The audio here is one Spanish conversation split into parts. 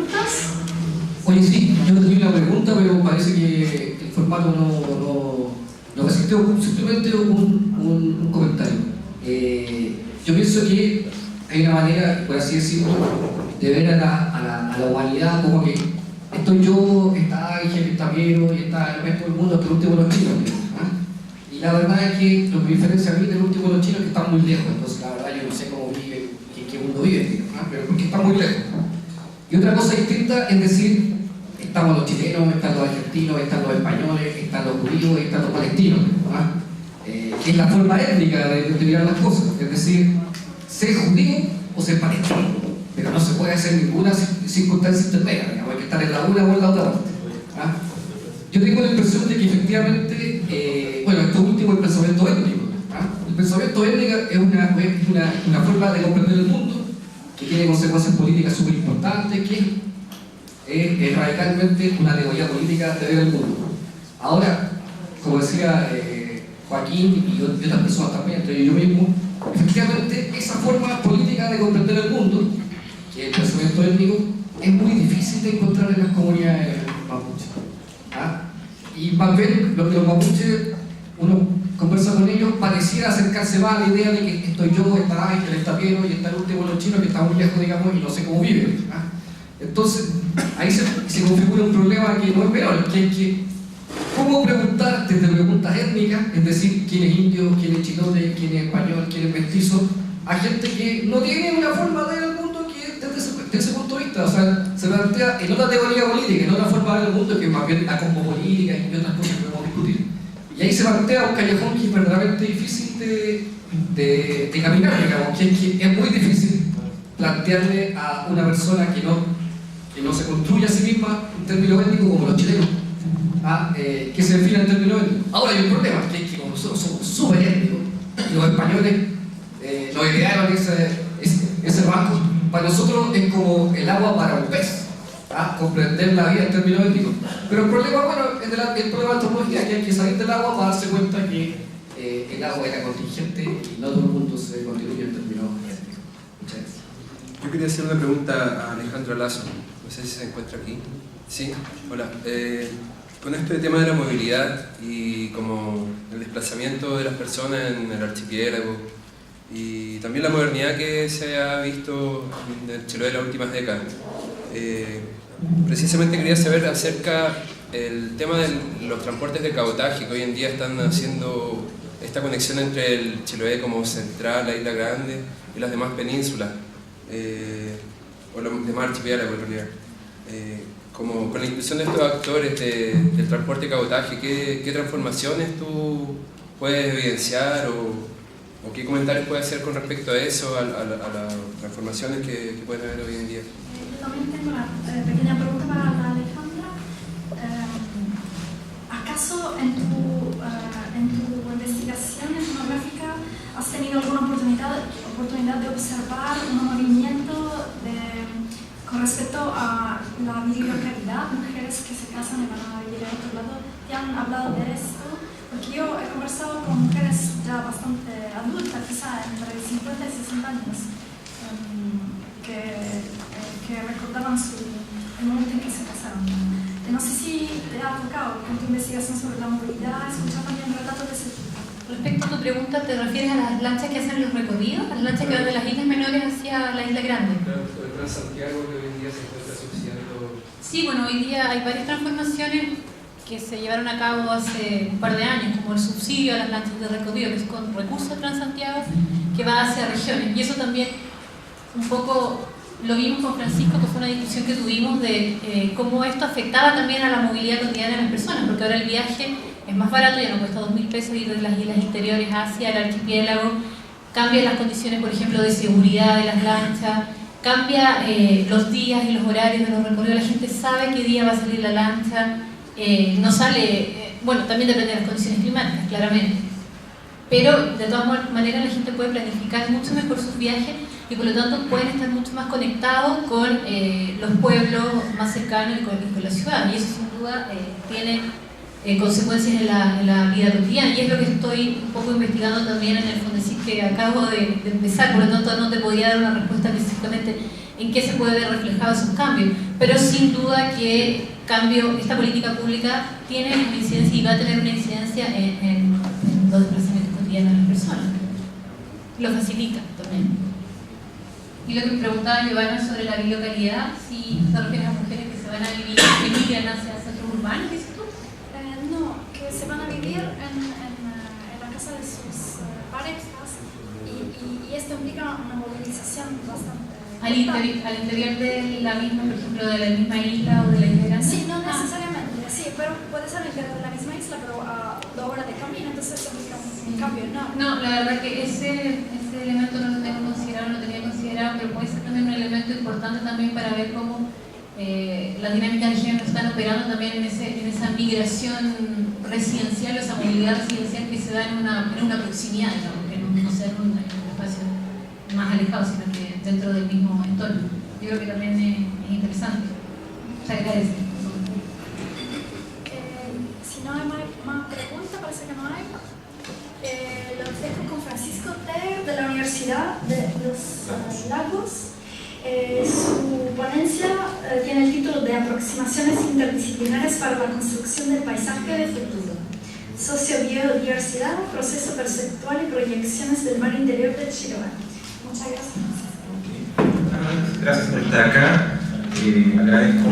preguntas? Oye, sí, yo tenía una pregunta, pero parece que el formato no resistió. Simplemente un comentario. Yo pienso que hay una manera, por así decirlo, de ver a la humanidad como que estoy yo, está Ángel, está Piero y está el resto del mundo, hasta el último de los chinos. Y la verdad es que lo que diferencia a mí del último de los chinos es que están muy lejos. Entonces, la verdad, yo no sé cómo viven, en qué mundo viven, pero porque están muy lejos. Y otra cosa distinta es decir, estamos los chilenos, están los argentinos, están los españoles, están los judíos, están los palestinos, que es la forma étnica de mirar las cosas, es decir, ser judío o ser palestino, pero no se puede hacer ninguna circunstancia intermedia, digamos, hay que estar en la una o en la otra parte. Yo tengo la impresión de que efectivamente, bueno, esto último es el pensamiento étnico. El pensamiento étnico es una forma de comprender el mundo que tiene consecuencias políticas súper importantes, que es radicalmente una teoría política de ver el mundo. Ahora, como decía Joaquín y otras personas también, entre yo mismo, efectivamente esa forma política de comprender el mundo, que es el pensamiento étnico, es muy difícil de encontrar en las comunidades mapuches. Y más bien, los mapuches, uno conversa con ellos, pareciera acercarse más a la idea de que estoy yo, está Ángel, está Piero y está el último de los chinos que está muy lejos, digamos, y no sé cómo viven. Entonces, ahí se configura un problema que no es menor, que es que cómo preguntarte de preguntas étnicas, es decir, quién es indio, quién es chilote, quién es español, quién es mestizo, a gente que no tiene una forma de ver el mundo que desde ese punto de vista, o sea, se plantea en otra teoría política, en otra forma de ver el mundo que más bien la cosmopolítica y otras cosas que podemos discutir. Y ahí se plantea un callejón que es verdaderamente difícil de caminar, digamos, que es muy difícil plantearle a una persona que no se construye a sí misma en términos étnicos como los chilenos, que se defina en términos étnicos. Ahora hay un problema, que es que como nosotros somos súper étnicos, y los españoles nos idearon ese rasgo, para nosotros es como el agua para un pez, comprender la vida en términos étnicos. Pero el problema, bueno, es el problema de la antropología, que hay que salir del agua para darse cuenta que el agua era contingente y no todo el mundo se constituye en términos étnicos. Muchas gracias. Yo quería hacer una pregunta a Alejandro Lazo, no sé si se encuentra aquí. Sí, hola. Con este tema de la movilidad y como el desplazamiento de las personas en el archipiélago y también la modernidad que se ha visto en el Chiloé en las últimas décadas, precisamente quería saber acerca del tema de los transportes de cabotaje que hoy en día están haciendo esta conexión entre el Chiloé como central, la Isla Grande y las demás penínsulas, o los demás archipiélagos en realidad. Como con la inclusión de estos actores del transporte de cabotaje, ¿qué transformaciones tú puedes evidenciar o qué comentarios puedes hacer con respecto a eso, a las transformaciones que pueden haber hoy en día? Yo también tengo una pequeña pregunta para la Alejandra. ¿Acaso en tu investigación etnográfica has tenido alguna oportunidad de observar un movimiento con respecto a la bibliocalidad, mujeres que se casan y van a vivir a otro lado? ¿Te han hablado de esto? Porque yo he conversado con mujeres ya bastante adultas, quizá entre 50 y 60 años, que recordaban el momento en que se casaron. No sé si te ha tocado con tu investigación sobre la movilidad escuchar también relatos de ese tipo. Respecto a tu pregunta, ¿te refieres a las lanchas que hacen los recorridos? ¿Las lanchas que van de las islas menores hacia la isla grande? Claro, el Transantiago que hoy en día se encuentra subsidiando. Sí, bueno, hoy día hay varias transformaciones que se llevaron a cabo hace un par de años, como el subsidio a las lanchas de recorrido, que es con recursos de Transantiago, que va hacia regiones. Y eso también un poco lo vimos con Francisco, que fue una discusión que tuvimos de cómo esto afectaba también a la movilidad cotidiana de las personas, porque ahora el viaje es más barato, ya no cuesta 2.000 pesos ir de las islas interiores hacia el archipiélago, cambian las condiciones, por ejemplo, de seguridad de las lanchas, cambia los días y los horarios de los recorridos, la gente sabe qué día va a salir la lancha, no sale, bueno, también depende de las condiciones climáticas, claramente, pero de todas maneras la gente puede planificar mucho mejor sus viajes y por lo tanto pueden estar mucho más conectados con los pueblos más cercanos y con la ciudad, y eso sin duda tiene consecuencias en la vida cotidiana, y es lo que estoy un poco investigando también en el Fondesit que acabo de empezar, por lo tanto no te podría dar una respuesta específicamente en qué se puede ver reflejado esos cambios. Pero sin duda que esta política pública tiene una incidencia y va a tener una incidencia en los desplazamientos cotidianos de las personas. Lo facilita también. Y lo que me preguntaba Giovanna sobre la bilocalidad, si se refiere a mujeres que se van a vivir, que migran hacia centros urbanos, ¿dices tú? No, que se van a vivir en la casa de sus parejas y esto implica una movilización bastante... Al interior de la misma, por ejemplo, de la misma isla o de la isla grande. Sí, no necesariamente, sí, pero puede ser al interior de la misma isla, pero a 2 horas de camino, entonces eso implica un cambio enorme. No, la verdad que ese elemento no lo tengo considerado, no lo tenía considerado, pero puede ser también un elemento importante también para ver cómo las dinámicas de género están operando también en esa migración residencial, o esa movilidad residencial que se da en una proximidad, digamos, que no sea en un espacio más alejado, sino que dentro del mismo entorno. Yo creo que también es interesante. Se agradece. Si no hay más preguntas, parece que no hay. Los dejo con Francisco Ter de la Universidad de los Lagos. Su ponencia tiene el título de Aproximaciones interdisciplinares para la construcción del paisaje de futuro. Sociobiodiversidad, proceso perceptual y proyecciones del mar interior de Chiloé. Muchas gracias. Gracias por estar acá. Agradezco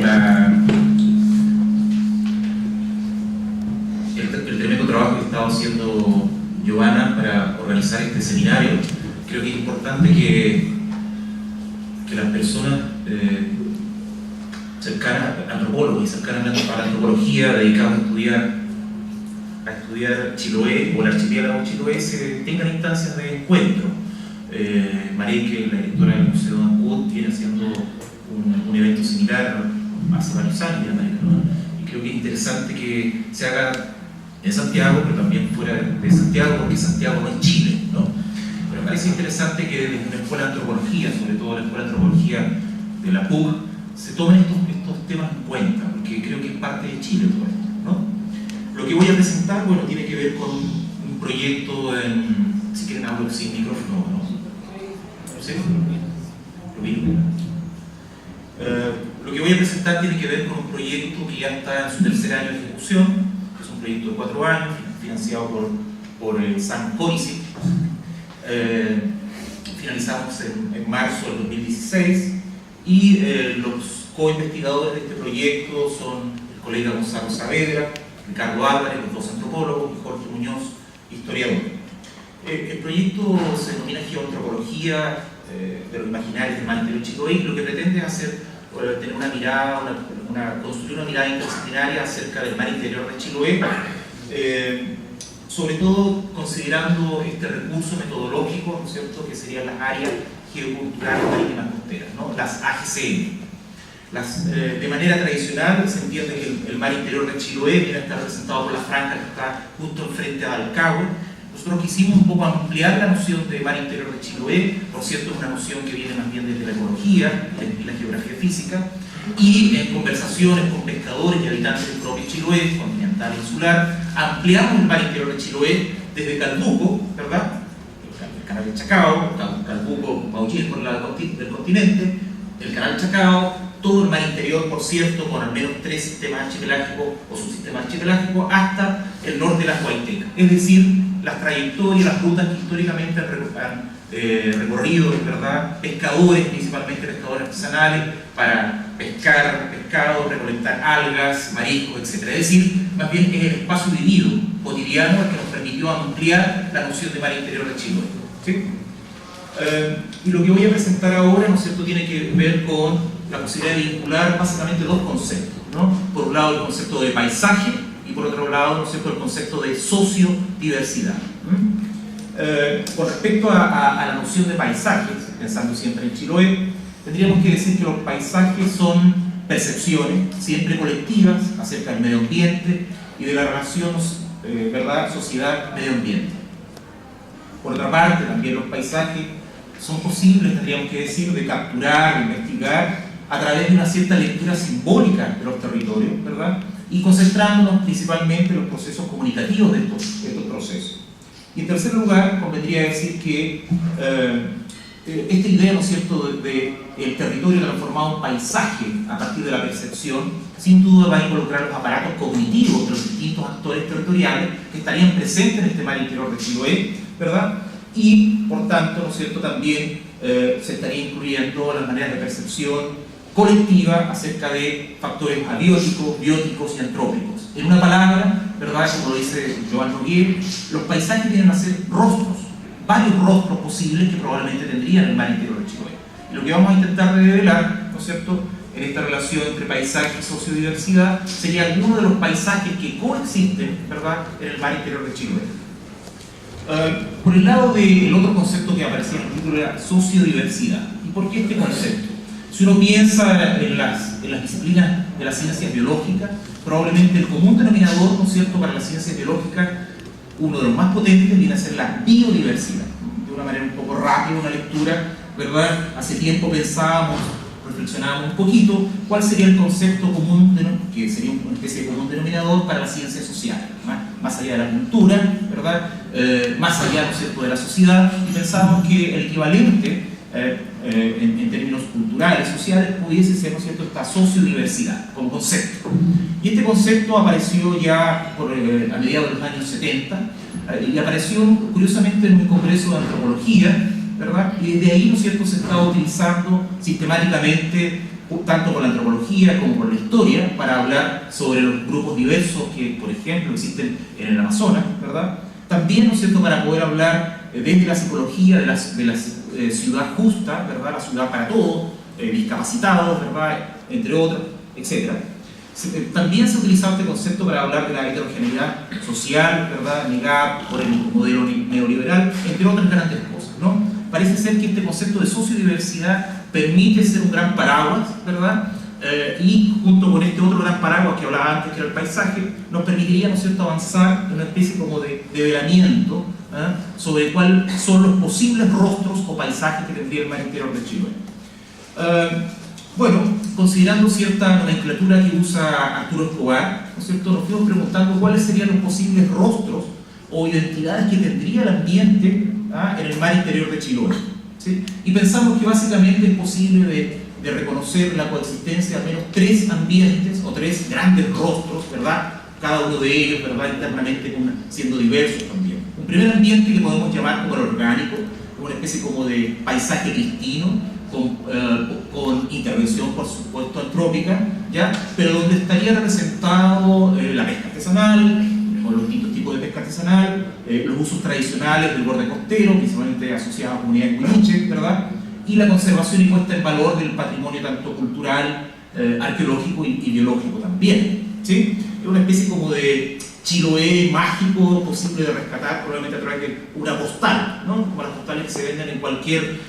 el tremendo trabajo que ha estado haciendo Giovanna para organizar este seminario. Creo que es importante que las personas cercanas, antropólogos y cercanas a la antropología, dedicados a estudiar Chiloé o el archipiélago Chiloé, tengan instancias de encuentro. Marique, la directora del Museo de Ancud, viene haciendo un evento similar hace varios años, ¿no? Y creo que es interesante que se haga en Santiago, pero también fuera de Santiago, porque Santiago no es Chile, ¿no? Pero me parece interesante que desde una escuela de antropología, sobre todo la escuela de antropología de la PUC, se tomen estos temas en cuenta, porque creo que es parte de Chile todo esto, ¿no? Lo que voy a presentar, bueno, tiene que ver con un proyecto si quieren hablo sin micrófono, ¿no? ¿Sí? ¿Lo vi? Lo que voy a presentar tiene que ver con un proyecto que ya está en su tercer año de ejecución, que es un proyecto de 4 años, financiado por el San Conicet. Finalizamos en marzo del 2016 y los co-investigadores de este proyecto son el colega Gonzalo Saavedra, Ricardo Álvarez, los 2 antropólogos, y Jorge Muñoz, historiador. El proyecto se denomina Geoantropología de los imaginarios del mar interior de Chiloé, y lo que pretende es tener una mirada, construir una mirada interdisciplinaria acerca del mar interior de Chiloé, sobre todo considerando este recurso metodológico, ¿no es cierto?, que serían las áreas geoculturales marítimas costeras, ¿no?, las AGCM. De manera tradicional se entiende que el mar interior de Chiloé viene a estar representado por la franja que está justo enfrente a Alcagüe. Nosotros quisimos un poco ampliar la noción de mar interior de Chiloé, por cierto es una noción que viene más bien desde la ecología y la geografía física, y en conversaciones con pescadores y habitantes del propio Chiloé, continental e insular, ampliamos el mar interior de Chiloé desde Calbuco, ¿verdad?, el canal del Chacao, Calbuco, Maullín por del continente, el canal Chacao, todo el mar interior, por cierto, con al menos 3 sistemas archipelágicos o subsistemas archipelágicos, hasta el norte de las Huaytecas, es decir, las trayectorias, las rutas que históricamente han recorrido, ¿verdad?, pescadores, principalmente pescadores artesanales, para pescar pescado, recolectar algas, mariscos, etc. Es decir, más bien es el espacio vivido cotidiano el que nos permitió ampliar la noción de mar interior de Chiloé, ¿sí? Y lo que voy a presentar ahora, ¿no es cierto?, tiene que ver con la posibilidad de vincular básicamente 2 conceptos, ¿no? Por un lado el concepto de paisaje y por otro lado, ¿no es cierto?, el concepto de sociodiversidad. Con respecto a la noción de paisajes, pensando siempre en Chiloé, tendríamos que decir que los paisajes son percepciones siempre colectivas acerca del medio ambiente y de la relación, ¿verdad?, sociedad-medio ambiente. Por otra parte, también los paisajes son posibles, tendríamos que decir, de capturar, de investigar a través de una cierta lectura simbólica de los territorios, ¿verdad?, y concentrándonos principalmente en los procesos comunicativos de estos procesos. Y en tercer lugar, convendría decir que esta idea, ¿no es cierto?, de el territorio transformado en paisaje a partir de la percepción, sin duda va a involucrar los aparatos cognitivos de los distintos actores territoriales que estarían presentes en este mar interior de Chiloé, ¿verdad? Y, por tanto, ¿no es cierto?, también se estaría incluyendo las maneras de percepción colectiva acerca de factores abióticos, bióticos y antrópicos. En una palabra, ¿verdad?, como lo dice Joan Noguer, los paisajes vienen a ser rostros, varios rostros posibles que probablemente tendrían el mar interior de Chiloé. Y lo que vamos a intentar revelar, ¿no es cierto?, en esta relación entre paisaje y sociodiversidad, sería alguno de los paisajes que coexisten, ¿verdad?, en el mar interior de Chiloé. Por el lado del otro concepto que aparecía en el título era sociodiversidad. ¿Y por qué este concepto? Si uno piensa en las disciplinas de las ciencias biológicas, probablemente el común denominador, ¿no es cierto?, para las ciencias biológicas, uno de los más potentes viene a ser la biodiversidad. De una manera un poco rápida, una lectura, ¿verdad? Hace tiempo pensábamos, reflexionábamos un poquito, cuál sería el concepto común, que sería una especie de común denominador para las ciencias sociales, más allá de la cultura, ¿verdad? Más allá, ¿no es cierto?, de la sociedad, y pensábamos que el equivalente en términos culturales, sociales, pudiese ser, ¿no es cierto?, esta sociodiversidad como concepto. Y este concepto apareció ya a mediados de los años 70 y apareció curiosamente en un congreso de antropología, ¿verdad? Y desde ahí, ¿no es cierto?, se estaba utilizando sistemáticamente tanto por la antropología como por la historia para hablar sobre los grupos diversos que, por ejemplo, existen en el Amazonas, ¿verdad? También, ¿no es cierto?, para poder hablar desde la psicología de la ciudad justa, ¿verdad?, la ciudad para todos, discapacitados, ¿verdad?, entre otros, etc. También se ha utilizado este concepto para hablar de la heterogeneidad social, ¿verdad?, negada por el modelo neoliberal, entre otras grandes cosas, ¿no? Parece ser que este concepto de sociodiversidad permite ser un gran paraguas, ¿verdad?, y junto con este otro gran paraguas que hablaba antes, que era el paisaje, nos permitiría, ¿no es cierto?, avanzar en una especie como de develamiento sobre cuáles son los posibles rostros o paisajes que tendría el mar interior de Chiloé. Bueno, considerando cierta nomenclatura que usa Arturo Escobar, ¿no es cierto?, nos fuimos preguntando cuáles serían los posibles rostros o identidades que tendría el ambiente en el mar interior de Chiloé, ¿sí? Y pensamos que básicamente es posible de reconocer la coexistencia de al menos tres ambientes o tres grandes rostros, ¿verdad?, cada uno de ellos, ¿verdad?, internamente siendo diversos también. Un primer ambiente que podemos llamar como el orgánico, una especie como de paisaje cristino, con intervención, por supuesto, antrópica, ¿ya?, pero donde estaría representado la pesca artesanal, o los distintos tipos de pesca artesanal, los usos tradicionales del borde costero, principalmente asociados a comunidades huiliche, ¿verdad?, y la conservación y puesta en valor del patrimonio tanto cultural, arqueológico y biológico también, ¿sí? Es una especie como de Chiloé mágico posible de rescatar, probablemente a través de una postal, ¿no?, como las postales que se venden en cualquier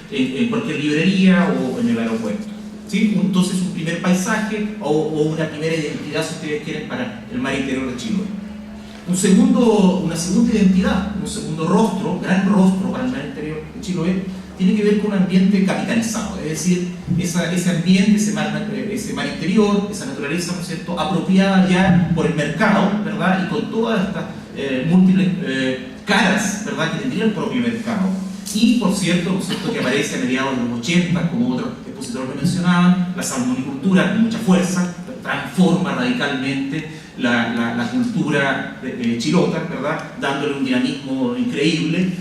librería o en el aeropuerto, ¿sí? Entonces un primer paisaje o una primera identidad, si ustedes quieren, para el mar interior de Chiloé. Una segunda identidad, un segundo rostro, gran rostro para el mar interior de Chiloé, tiene que ver con un ambiente capitalizado, es decir, ese ambiente, ese mar interior, esa naturaleza, ¿no es cierto?, apropiada ya por el mercado, ¿verdad?, y con todas estas múltiples caras, ¿verdad?, que tendría el propio mercado. Y, por cierto, ¿no es cierto?, que aparece a mediados de los 80, como otros expositores lo mencionaban, la salmonicultura con mucha fuerza, transforma radicalmente la cultura chilota, ¿verdad?, dándole un dinamismo increíble.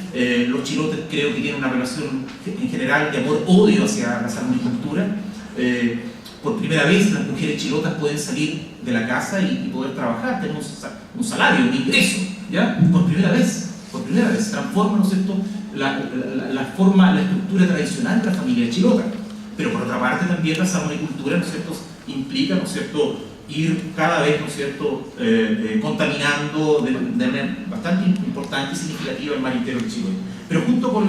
Los chilotes creo que tienen una relación en general de amor-odio hacia la salmonicultura. Por primera vez las mujeres chilotas pueden salir de la casa y poder trabajar, tener un salario, un ingreso, ¿ya? Por primera vez transforma, ¿no es cierto?, la estructura tradicional de la familia chilota. Pero por otra parte también la salmonicultura, ¿no es cierto?, implica, ¿no es cierto?, ir cada vez, ¿no es cierto?, contaminando de manera bastante importante y significativa el mar interior de Chiloé. Pero junto con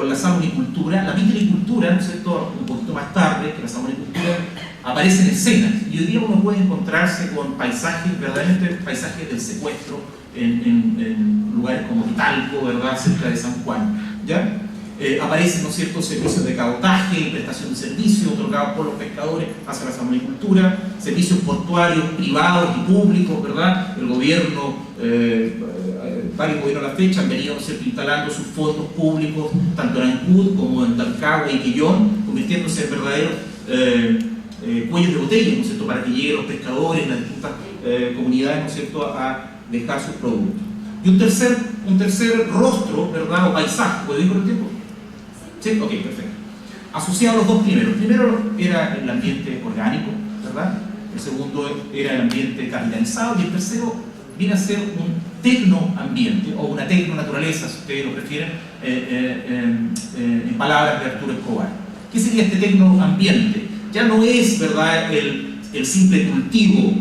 la salmonicultura, la vitilicultura, ¿no es cierto?, un poquito más tarde que la salmonicultura, aparece en escenas. Y hoy día uno puede encontrarse con paisajes, verdaderamente paisajes del secuestro, en lugares como Talco, ¿verdad?, cerca de San Juan, ¿ya? Aparecen, ¿no es cierto?, servicios de cabotaje y prestación de servicios otorgados por los pescadores hacia la salmonicultura, servicios portuarios privados y públicos, ¿verdad? El gobierno varios gobiernos a la fecha han venido, ¿no es cierto?, instalando sus fondos públicos tanto en Ancud como en Talcahuano y Quillón, convirtiéndose en verdaderos cuellos de botella, ¿no es cierto?, para que lleguen los pescadores en las distintas comunidades, ¿no es cierto?, a dejar sus productos. Y un tercer rostro, ¿verdad?, o paisaje. ¿Puedo ir con el tiempo? ¿Sí? Ok, perfecto. Asociado a los dos primeros. El primero era el ambiente orgánico, ¿verdad? El segundo era el ambiente capitalizado, y el tercero viene a ser un tecnoambiente o una tecnonaturaleza, si ustedes lo prefieren, en palabras de Arturo Escobar. ¿Qué sería este tecnoambiente? Ya no es, ¿verdad?, el simple cultivo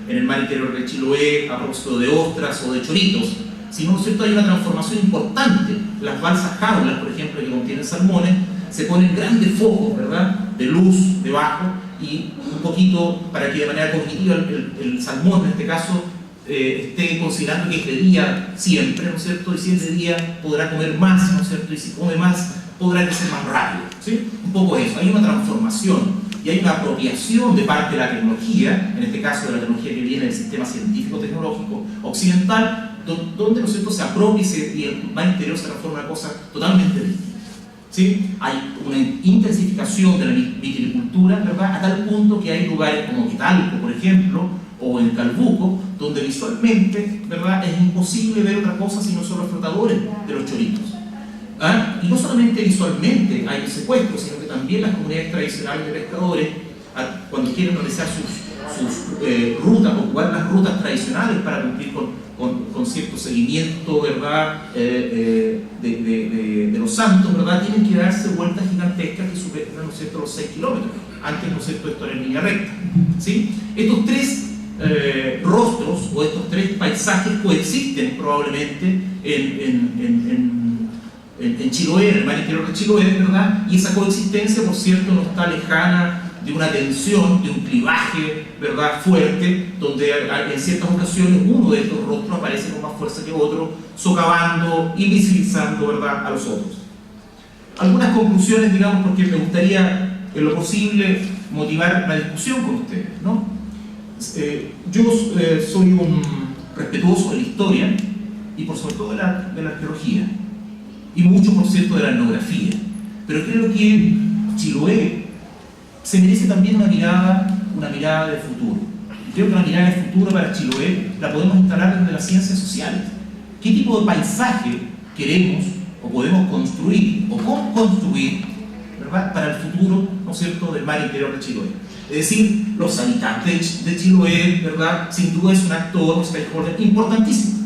en el mar interior de Chiloé a propósito de ostras o de choritos, sino, ¿no es cierto?, hay una transformación importante. Las balsas jaulas, por ejemplo, que contienen salmones, se ponen grandes focos, ¿verdad?, de luz debajo, y un poquito para que de manera cognitiva el salmón, en este caso, esté considerando que es de día siempre, ¿no es cierto?, y si es de día podrá comer más, ¿no es cierto?, y si come más podrá crecer más rápido, ¿sí? Un poco eso, hay una transformación y hay una apropiación de parte de la tecnología, en este caso de la tecnología que viene del sistema científico-tecnológico occidental, donde, ¿no es cierto?, se apropia y el mar interior se transforma en una cosa totalmente distinta. ¿Sí? Hay una intensificación de la vitilicultura, ¿verdad?, a tal punto que hay lugares como Quitalco, por ejemplo, o en Calbuco, donde visualmente, ¿verdad?, es imposible ver otra cosa sino solo los flotadores de los choritos. ¿Ah? Y no solamente visualmente hay un secuestro, sino que también las comunidades tradicionales de pescadores, cuando quieren realizar sus rutas o jugar las rutas tradicionales para cumplir con cierto seguimiento, ¿verdad?, de los santos, ¿verdad?, tienen que darse vueltas gigantescas que superan, ¿no es cierto?, los 6 kilómetros. Antes, ¿no es cierto?, esto era en línea recta. ¿Sí? Estos tres rostros o estos tres paisajes coexisten probablemente en Chiloé, en el mar interior de Chiloé, ¿verdad? Y esa coexistencia, por cierto, no está lejana de una tensión, de un clivaje, ¿verdad?, fuerte, donde en ciertas ocasiones uno de estos rostros aparece con más fuerza que otro, socavando, invisibilizando, ¿verdad?, a los otros. Algunas conclusiones, digamos, porque me gustaría, en lo posible, motivar la discusión con ustedes, ¿no? Yo soy un respetuoso de la historia y por sobre todo de la arqueología y mucho, por cierto, de la etnografía, pero creo que Chiloé se merece también una mirada de futuro. Y creo que la mirada de futuro para Chiloé la podemos instalar desde las ciencias sociales. ¿Qué tipo de paisaje queremos o podemos construir o construir, ¿verdad?, para el futuro, ¿no es cierto?, del mar interior de Chiloé? Es decir, los habitantes de Chiloé, ¿verdad?, sin duda es un actor, un stakeholder importantísimo,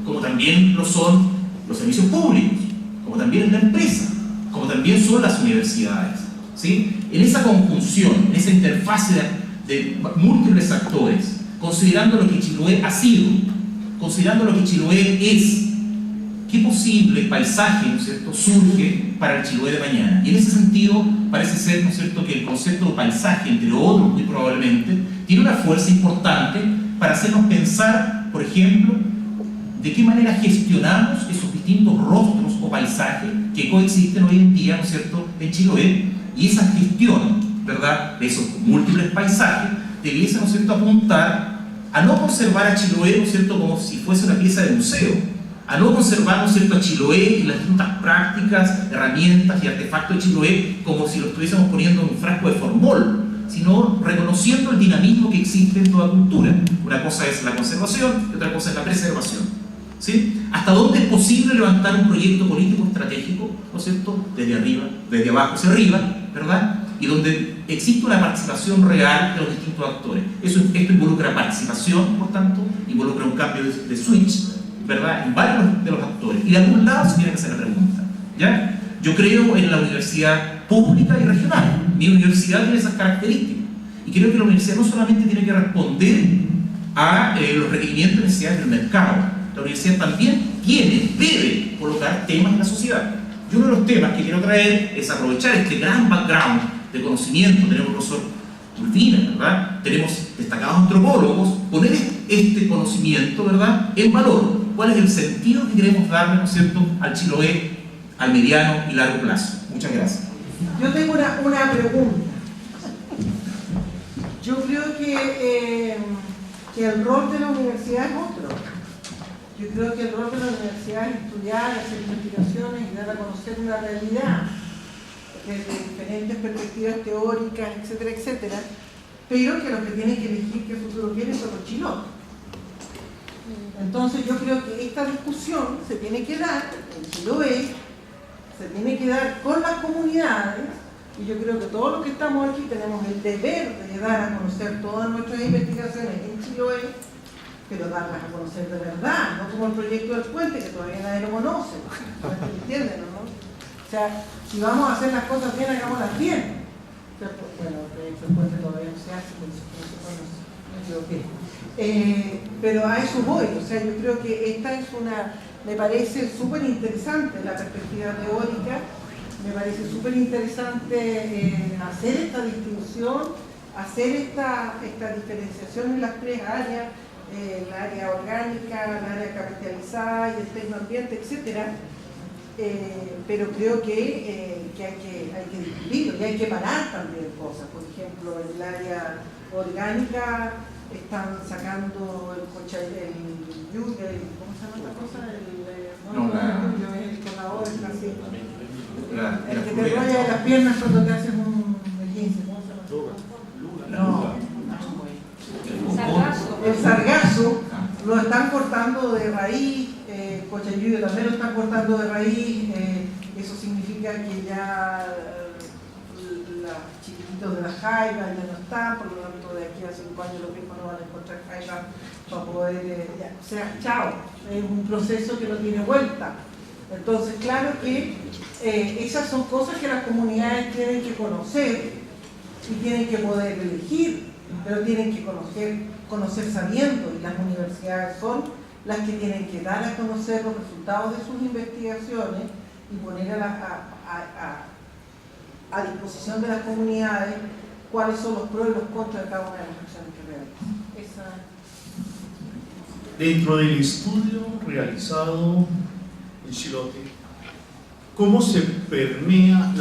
como también lo son los servicios públicos, como también es la empresa, como también son las universidades, ¿sí? En esa conjunción, en esa interfase de múltiples actores, considerando lo que Chiloé ha sido, considerando lo que Chiloé es, ¿qué posible paisaje, ¿no es cierto?, surge para el Chiloé de mañana? Y en ese sentido parece ser, ¿no es cierto?, que el concepto de paisaje, entre otros muy probablemente, tiene una fuerza importante para hacernos pensar, por ejemplo, de qué manera gestionamos esos distintos rostros o paisajes que coexisten hoy en día, ¿no es cierto?, en Chiloé, y esa gestión, ¿verdad?, de esos múltiples paisajes debiese, ¿no es cierto?, apuntar a no conservar a Chiloé, ¿no es cierto?, como si fuese una pieza de museo, a no conservar, ¿no es cierto?, a Chiloé y las distintas prácticas, herramientas y artefactos de Chiloé como si lo estuviésemos poniendo en un frasco de formol, sino reconociendo el dinamismo que existe en toda cultura. Una cosa es la conservación y otra cosa es la preservación, ¿sí? ¿Hasta dónde es posible levantar un proyecto político estratégico, ¿no es cierto?, desde arriba, desde abajo hacia arriba, ¿verdad?, y donde existe una participación real de los distintos actores? Esto involucra participación, por tanto, involucra un cambio de switch, ¿verdad?, en varios de los actores, y de algún lado se tiene que hacer la pregunta, ¿ya? Yo creo en la universidad pública y regional. Mi universidad tiene esas características, y creo que la universidad no solamente tiene que responder a los requerimientos y necesidades del mercado, la universidad también debe colocar temas en la sociedad. Y uno de los temas que quiero traer es aprovechar este gran background de conocimiento. Tenemos al profesor Urbina, ¿verdad?, tenemos destacados antropólogos, poner este conocimiento, ¿verdad?, en valor. ¿Cuál es el sentido que queremos darle, ¿no es cierto?, al Chiloé al mediano y largo plazo? Muchas gracias. Yo tengo una pregunta. Yo creo que el rol de la universidad es otro. Yo creo que el rol de la universidad es estudiar, hacer investigaciones y dar a conocer una realidad desde diferentes perspectivas teóricas, etcétera, etcétera, pero que los que tienen que elegir qué futuro quieren son los chilotes. Entonces yo creo que esta discusión se tiene que dar en Chiloé, se tiene que dar con las comunidades, y yo creo que todos los que estamos aquí tenemos el deber de dar a conocer todas nuestras investigaciones en Chiloé, pero darlas a conocer de verdad, no como el proyecto del puente, que todavía nadie lo conoce, ¿entienden, no? O sea, si vamos a hacer las cosas bien, hagámoslas bien. O sea, pues, bueno, el proyecto del puente todavía no se hace, por eso no se conoce, me equivoqué. Pero a eso voy, o sea, yo creo que esta es me parece súper interesante la perspectiva teórica, me parece súper interesante hacer esta distinción, hacer esta diferenciación en las tres áreas, el área orgánica, el área capitalizada y el tecnoambiente, etcétera. Pero creo que hay que discutirlo y hay que parar también cosas. Por ejemplo, en el área orgánica están sacando ¿cómo se llama esta cosa? El colador está haciendo. El que te raya de las piernas cuando te haces un 15, ¿cómo se llama? No. El sargazo lo están cortando de raíz, Cochayuyo también lo están cortando de raíz, eso significa que ya los chiquititos de la jaiba ya no están, por lo tanto de aquí a 5 años los mismos no van a encontrar jaiba para poder, o sea, chao, es un proceso que no tiene vuelta. Entonces, claro que esas son cosas que las comunidades tienen que conocer y tienen que poder elegir, pero tienen que conocer sabiendo, y las universidades son las que tienen que dar a conocer los resultados de sus investigaciones y poner a disposición de las comunidades cuáles son los pros y los contras de cada una de las acciones que realizan. Dentro del estudio realizado en Chilote, ¿cómo se permea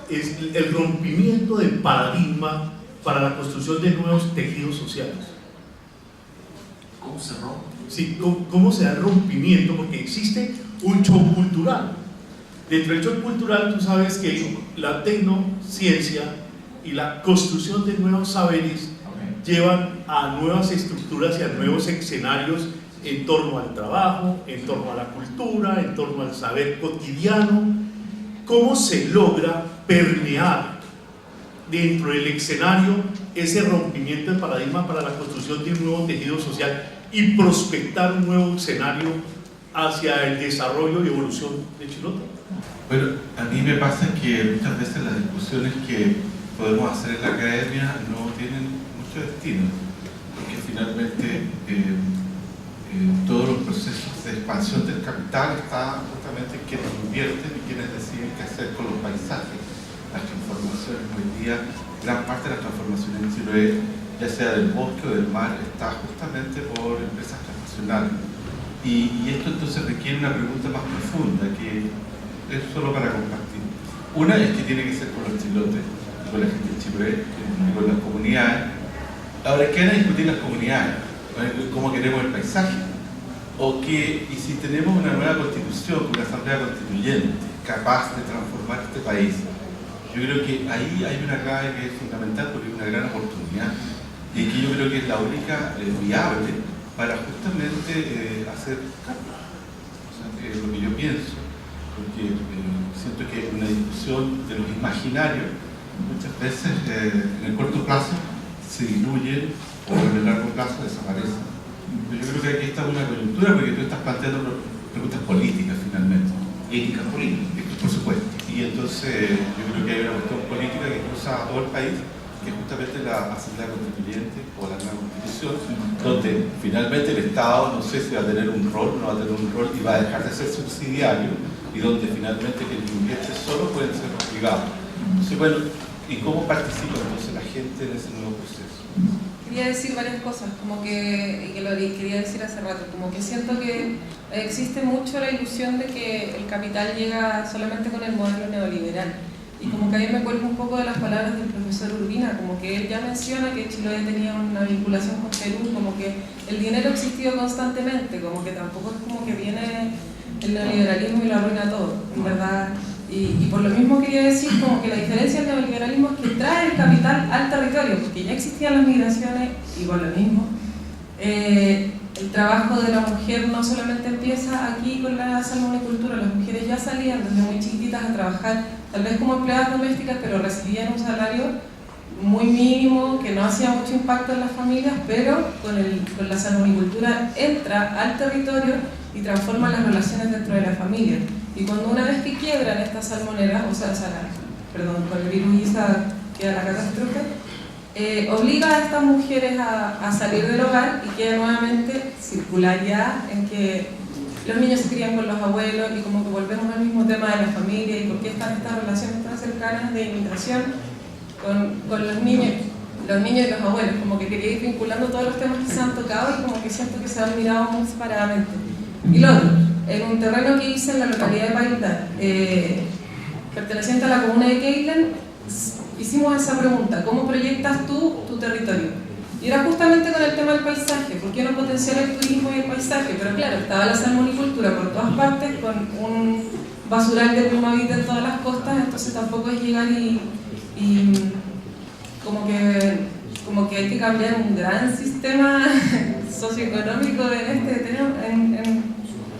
el rompimiento del paradigma para la construcción de nuevos tejidos sociales? ¿Cómo se rompe? Sí, ¿cómo se da el rompimiento? Porque existe un shock cultural. Dentro del shock cultural, tú sabes que la tecnociencia y la construcción de nuevos saberes llevan a nuevas estructuras y a nuevos escenarios en torno al trabajo, en torno a la cultura, en torno al saber cotidiano. ¿Cómo se logra permear dentro del escenario ese rompimiento de paradigma para la construcción de un nuevo tejido social y prospectar un nuevo escenario hacia el desarrollo y evolución de Chilote? Bueno, a mí me pasa que muchas veces las discusiones que podemos hacer en la academia no tienen mucho destino, porque finalmente todos los procesos de expansión del capital están justamente en quienes invierten y quienes deciden qué hacer con los paisajes. Las transformaciones hoy día, gran parte de las transformaciones en Chiloé, ya sea del bosque o del mar, está justamente por empresas transnacionales. Y esto entonces requiere una pregunta más profunda, que es solo para compartir. Una es que tiene que ser con los chilotes, con la gente de Chiloé, con las comunidades. Ahora, ¿qué van a discutir las comunidades? ¿Cómo queremos el paisaje? Y si tenemos una nueva constitución, una asamblea constituyente capaz de transformar este país, yo creo que ahí hay una clave que es fundamental, porque es una gran oportunidad y que yo creo que es la única viable para justamente hacer cambios. O sea, es lo que yo pienso, porque siento que una discusión de los imaginarios muchas veces en el corto plazo se diluyen o en el largo plazo desaparecen. Pero yo creo que aquí está una coyuntura, porque tú estás planteando preguntas políticas finalmente. Éticas políticas. Por supuesto. Y entonces yo creo que hay una cuestión política que cruza a todo el país, que es justamente la Asamblea Constituyente o la nueva Constitución, donde finalmente el Estado, no sé si va a tener un rol, no va a tener un rol y va a dejar de ser subsidiario, y donde finalmente quienes invierten solo pueden ser los privados. Entonces, bueno, ¿y cómo participa entonces la gente en ese nuevo proceso? Quería decir varias cosas, como que lo quería decir hace rato, como que siento que existe mucho la ilusión de que el capital llega solamente con el modelo neoliberal. Y como que ahí me cuelgo un poco de las palabras del profesor Urbina, como que él ya menciona que Chiloé tenía una vinculación con Perú, como que el dinero ha existido constantemente, como que tampoco es como que viene el neoliberalismo y lo arruina todo, en verdad. Y por lo mismo quería decir como que la diferencia del neoliberalismo es que trae el capital al territorio, porque ya existían las migraciones y por lo mismo. El trabajo de la mujer no solamente empieza aquí con la salmonicultura, las mujeres ya salían desde muy chiquititas a trabajar, tal vez como empleadas domésticas, pero recibían un salario muy mínimo, que no hacía mucho impacto en las familias, pero con la salmonicultura entra al territorio y transforma las relaciones dentro de la familia. Y cuando una vez que quiebran estas salmoneras, con el virus ISA queda la catástrofe, obliga a estas mujeres a salir del hogar y queda nuevamente circular ya en que los niños se crían con los abuelos y como que volvemos al mismo tema de la familia y por qué están estas relaciones tan cercanas de imitación con los niños y los abuelos. Como que quería ir vinculando todos los temas que se han tocado y como que siento que se han mirado muy separadamente. Y lo otro, en un terreno que hice en la localidad de Pailta, perteneciente a la comuna de Keilen, hicimos esa pregunta: ¿cómo proyectas tú tu territorio? Y era justamente con el tema del paisaje, ¿por qué no potenciar el turismo y el paisaje? Pero claro, estaba la salmonicultura por todas partes, con un basural de plumavita en todas las costas, entonces tampoco es llegar y como que hay que cambiar un gran sistema socioeconómico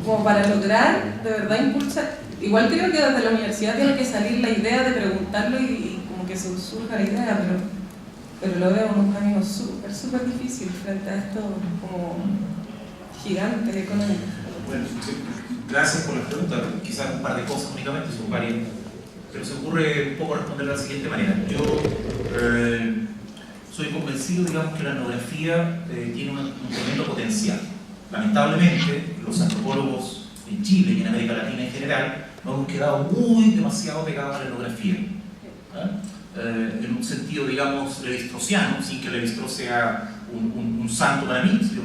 como para lograr de verdad impulsar. Igual creo que desde la universidad tiene que salir la idea de preguntarlo y como que surja la idea, pero lo veo en un camino súper difícil frente a estos como gigantes económicos. Bueno, sí, gracias por la pregunta. Quizás un par de cosas únicamente, son varias, pero se ocurre un poco responder de la siguiente manera. Yo soy convencido, digamos, que la etnografía tiene un tremendo potencial. Lamentablemente, los antropólogos en Chile y en América Latina en general nos hemos quedado demasiado pegados a la etnografía. En un sentido, digamos, levi-straussiano, sin que Levi-Strauss sea un santo para mí. Si yo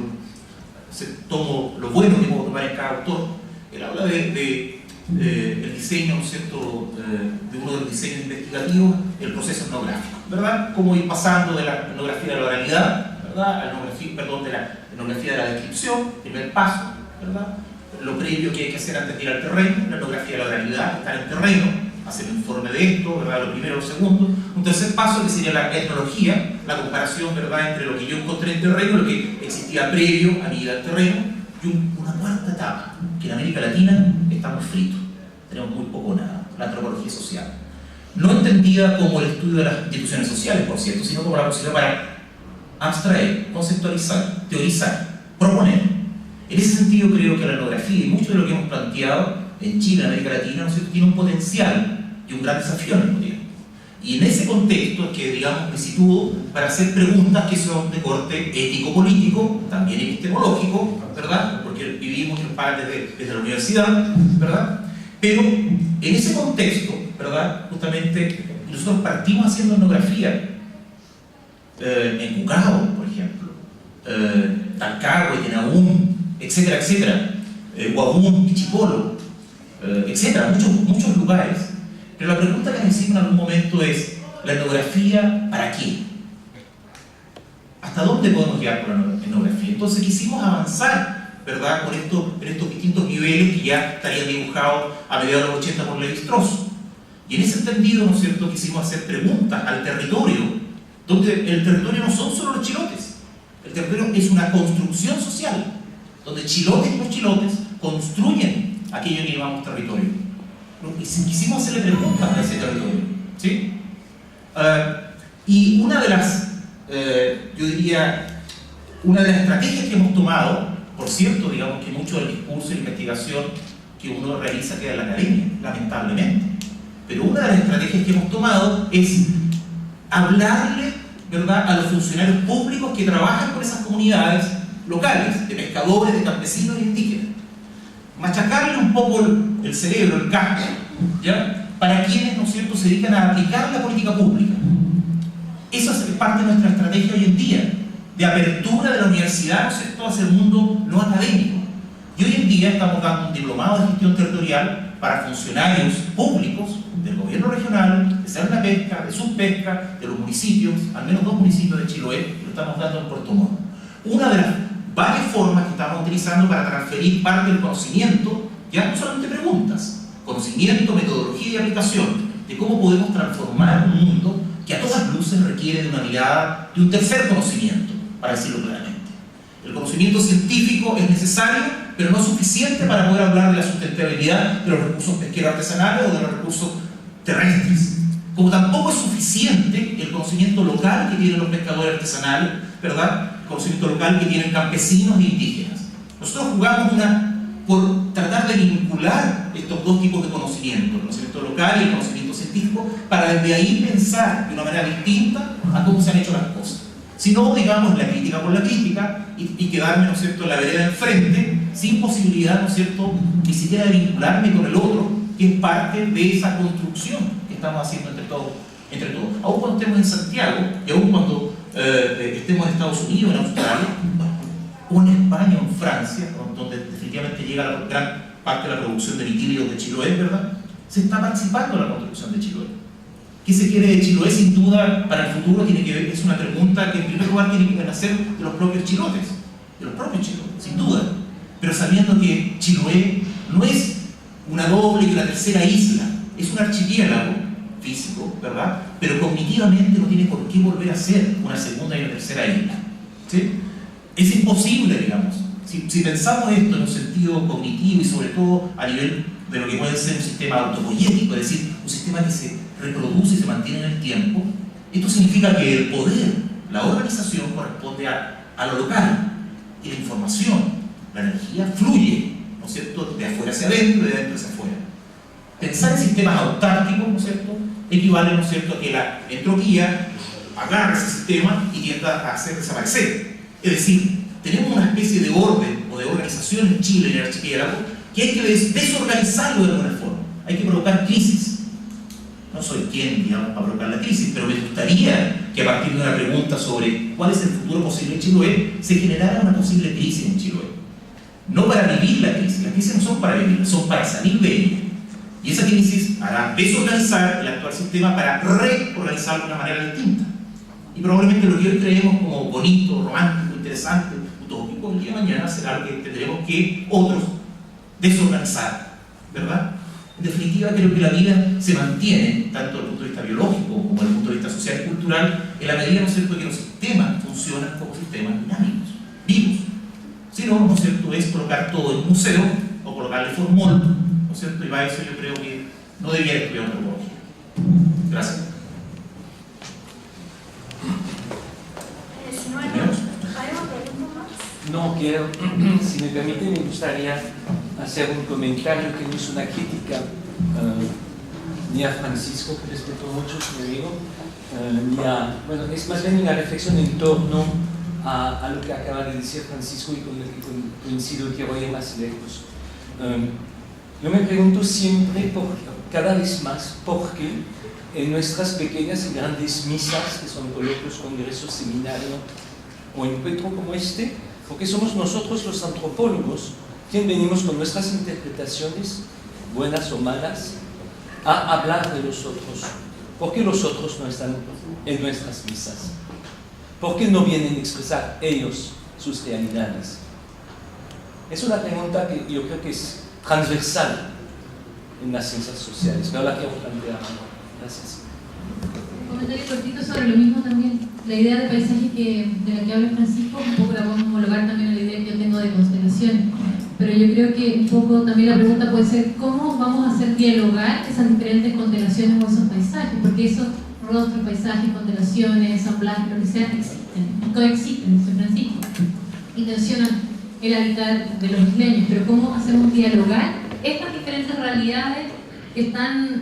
tomo lo bueno que puedo tomar en cada autor, él habla el diseño, ¿no es cierto?, de uno de los diseños investigativos, el proceso etnográfico, ¿verdad? Cómo ir pasando de la etnografía de la oralidad, ¿verdad?, a la etnografía de la descripción, primer paso, ¿verdad?, lo previo que hay que hacer antes de ir al terreno, la etnografía de la oralidad, estar en terreno, hacer un informe de esto, ¿verdad?, lo primero, lo segundo. Un tercer paso que sería la etnología, la comparación, ¿verdad?, entre lo que yo encontré en terreno, lo que existía previo a mi ida al terreno, y una cuarta etapa, que en América Latina estamos fritos, tenemos muy poco nada, la antropología social. No entendida como el estudio de las instituciones sociales, por cierto, sino como la posibilidad para abstraer, conceptualizar, teorizar, proponer. En ese sentido creo que la etnografía y mucho de lo que hemos planteado en Chile, en América Latina, ¿no es cierto?, tiene un potencial y un gran desafío al mismo tiempo. Y en ese contexto es que, digamos, me sitúo para hacer preguntas que son de corte ético-político, también epistemológico, ¿verdad?, porque vivimos en parte desde la universidad, ¿verdad?, pero en ese contexto, ¿verdad?, justamente nosotros partimos haciendo etnografía en Cucao, por ejemplo, Talcahué, Tenabún, etcétera, etcétera, Guabún, Pichipolo, etcétera, muchos lugares. Pero la pregunta que me hicieron en algún momento es: ¿la etnografía para qué? ¿Hasta dónde podemos llegar con la etnografía? Entonces quisimos avanzar, ¿verdad?, en estos distintos niveles que ya estarían dibujados a mediados de los 80 por Levi-Strauss. Y en ese entendido, ¿no es cierto?, quisimos hacer preguntas al territorio, donde el territorio no son solo los chilotes. El territorio es una construcción social, donde chilotes y los chilotes construyen aquello que llamamos territorio. Quisimos hacerle preguntas a ese territorio, ¿sí? Y una de las, yo diría, una de las estrategias que hemos tomado, por cierto, digamos que mucho del discurso y la investigación que uno realiza queda en la academia, lamentablemente, pero una de las estrategias que hemos tomado es hablarle, ¿verdad?, a los funcionarios públicos que trabajan con esas comunidades locales, de pescadores, de campesinos y indígenas. Machacarle un poco el cerebro, el casco, ¿ya?, para quienes, ¿no es cierto?, se dedican a aplicar la política pública. Eso es parte de nuestra estrategia hoy en día, de apertura de la universidad, ¿no es cierto?, hacia el mundo no académico. Y hoy en día estamos dando un diplomado de gestión territorial para funcionarios públicos del gobierno regional, de Cerna Pesca, de Subpesca, de los municipios, al menos 2 municipios de Chiloé, y lo estamos dando en Puerto Montt. Una de las varias formas que estamos utilizando para transferir parte del conocimiento, ya no solamente preguntas, conocimiento, metodología y aplicación, de cómo podemos transformar un mundo que a todas luces requiere de una mirada, de un tercer conocimiento, para decirlo claramente. El conocimiento científico es necesario, pero no suficiente para poder hablar de la sustentabilidad de los recursos pesqueros artesanales o de los recursos terrestres. Como tampoco es suficiente el conocimiento local que tienen los pescadores artesanales, ¿verdad? El conocimiento local que tienen campesinos e indígenas. Nosotros jugamos por tratar de vincular estos dos tipos de conocimiento, el conocimiento local y el conocimiento científico, para desde ahí pensar de una manera distinta a cómo se han hecho las cosas. Si no, digamos, la crítica por la crítica y quedarme, ¿no es cierto?, en la vereda de enfrente, sin posibilidad, ¿no es cierto?, ni siquiera de vincularme con el otro, que es parte de esa construcción que estamos haciendo entre todos. Aún cuando estemos en Santiago, y aún cuando estemos en Estados Unidos, en Australia, o en España o en Francia, donde definitivamente llega la gran parte de la producción de litídeos de Chiloé, ¿verdad?, se está participando en la construcción de Chiloé. ¿Qué se quiere de Chiloé? Sin duda, para el futuro tiene que ver, es una pregunta que en primer lugar tiene que nacer de los propios chilotes, sin duda, pero sabiendo que Chiloé no es una doble y una tercera isla, es un archipiélago físico, ¿verdad?, pero cognitivamente no tiene por qué volver a ser una segunda y una tercera isla, ¿sí? Es imposible, digamos, si pensamos esto en un sentido cognitivo y sobre todo a nivel de lo que puede ser un sistema autopoyético, es decir, un sistema que se reproduce y se mantiene en el tiempo, esto significa que el poder, la organización corresponde a lo local, y la información, la energía fluye, ¿no es cierto?, de afuera hacia adentro y de adentro hacia afuera. Pensar en sistemas autárquicos, ¿no es cierto?, equivale, ¿no es cierto?, a que la entropía agarra ese sistema y tienda a hacer desaparecer. Es decir, tenemos una especie de orden o de organización en Chile, en el archipiélago, que hay que desorganizarlo de alguna forma. Hay que provocar crisis. No soy quien, digamos, para provocar la crisis, pero me gustaría que a partir de una pregunta sobre cuál es el futuro posible en Chiloé, se generara una posible crisis en Chiloé. No para vivir la crisis, las crisis no son para vivir, son para salir de ella. Y esa crisis hará desorganizar el actual sistema para reorganizarlo de una manera distinta. Y probablemente lo que hoy creemos como bonito, romántico, interesante, utópico, el día de mañana será lo que tendremos que otros desorganizar, ¿verdad? En definitiva, creo que la vida se mantiene, tanto desde el punto de vista biológico como desde el punto de vista social y cultural, en la medida, ¿no es cierto?, que los sistemas funcionan como sistemas dinámicos, vivos. Si no, ¿no es cierto?, es colocar todo en un museo o colocarle formol, ¿no es cierto?, y para eso yo creo que no debiera estudiar antropología. Gracias. Si no hay una pregunta más. No, quiero, si me permite, me gustaría hacer un comentario que no es una crítica ni a Francisco, que respeto mucho, su amigo, ni a, bueno, es más bien una reflexión en torno a lo que acaba de decir Francisco y con el que coincido, quiero ir más lejos. Yo me pregunto siempre, cada vez más, por qué en nuestras pequeñas y grandes misas, que son coloquios, congresos, seminarios o encuentros como este, porque somos nosotros los antropólogos quienes venimos con nuestras interpretaciones, buenas o malas, a hablar de los otros. ¿Por qué los otros no están en nuestras misas? ¿Por qué no vienen a expresar ellos sus realidades? Es una pregunta que yo creo que es transversal en las ciencias sociales, pero la quiero plantear ahora. Gracias. Un comentario cortito sobre lo mismo también. La idea de paisaje de la que habla Francisco, un poco la podemos homologar también a la idea que yo tengo de constelaciones. Pero yo creo que un poco también la pregunta puede ser cómo vamos a hacer dialogar esas diferentes constelaciones o esos paisajes, porque esos rostros, paisajes, constelaciones, ensamblajes, lo que sea, existen, coexisten, dice Francisco, y tensionan el hábitat de los isleños, pero cómo hacemos dialogar estas diferentes realidades que están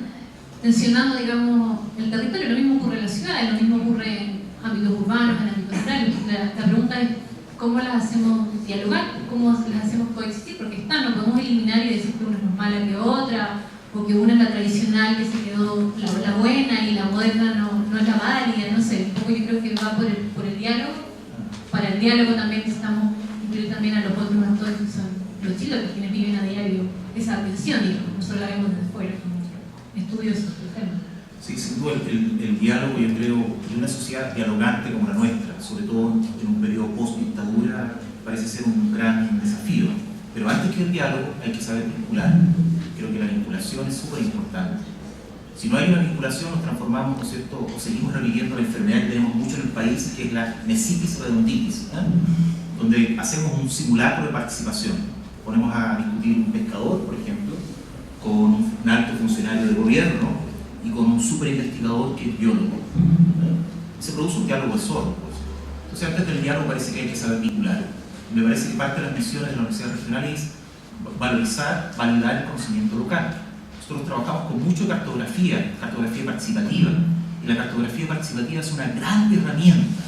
tensionando, digamos, el territorio. Lo mismo ocurre en las ciudades, lo mismo ocurre en ámbitos urbanos, en ámbitos rurales. La pregunta es cómo las hacemos dialogar, cómo las hacemos coexistir, porque no podemos eliminar y decir que una es más mala que otra, o que una es la tradicional que se quedó la buena y la moderna no es la válida, no sé. Un poco yo creo que va por el diálogo. Para el diálogo también necesitamos incluir también a los otros actores que son los chilotes, quienes viven a diario esa atención, digamos, nosotros la vemos desde fuera, como estudiosos del tema. Sí, sin duda el diálogo, yo creo, en una sociedad dialogante como la nuestra, sobre todo en un periodo post-dictadura, parece ser un gran desafío. Pero antes que el diálogo hay que saber vincular. Creo que la vinculación es súper importante. Si no hay una vinculación nos transformamos, ¿no es cierto?, o seguimos reviviendo la enfermedad que tenemos mucho en el país, que es la mesitis redonditis, donde hacemos un simulacro de participación. Ponemos a discutir un pescador, por ejemplo, con un alto funcionario de gobierno y con un super investigador que es biólogo. Se produce un diálogo de sordos. Entonces, antes del diálogo parece que hay que saber vincular. Me parece que parte de las misiones de la Universidad Regional es valorizar, validar el conocimiento local. Nosotros trabajamos con mucho cartografía participativa, y la cartografía participativa es una gran herramienta,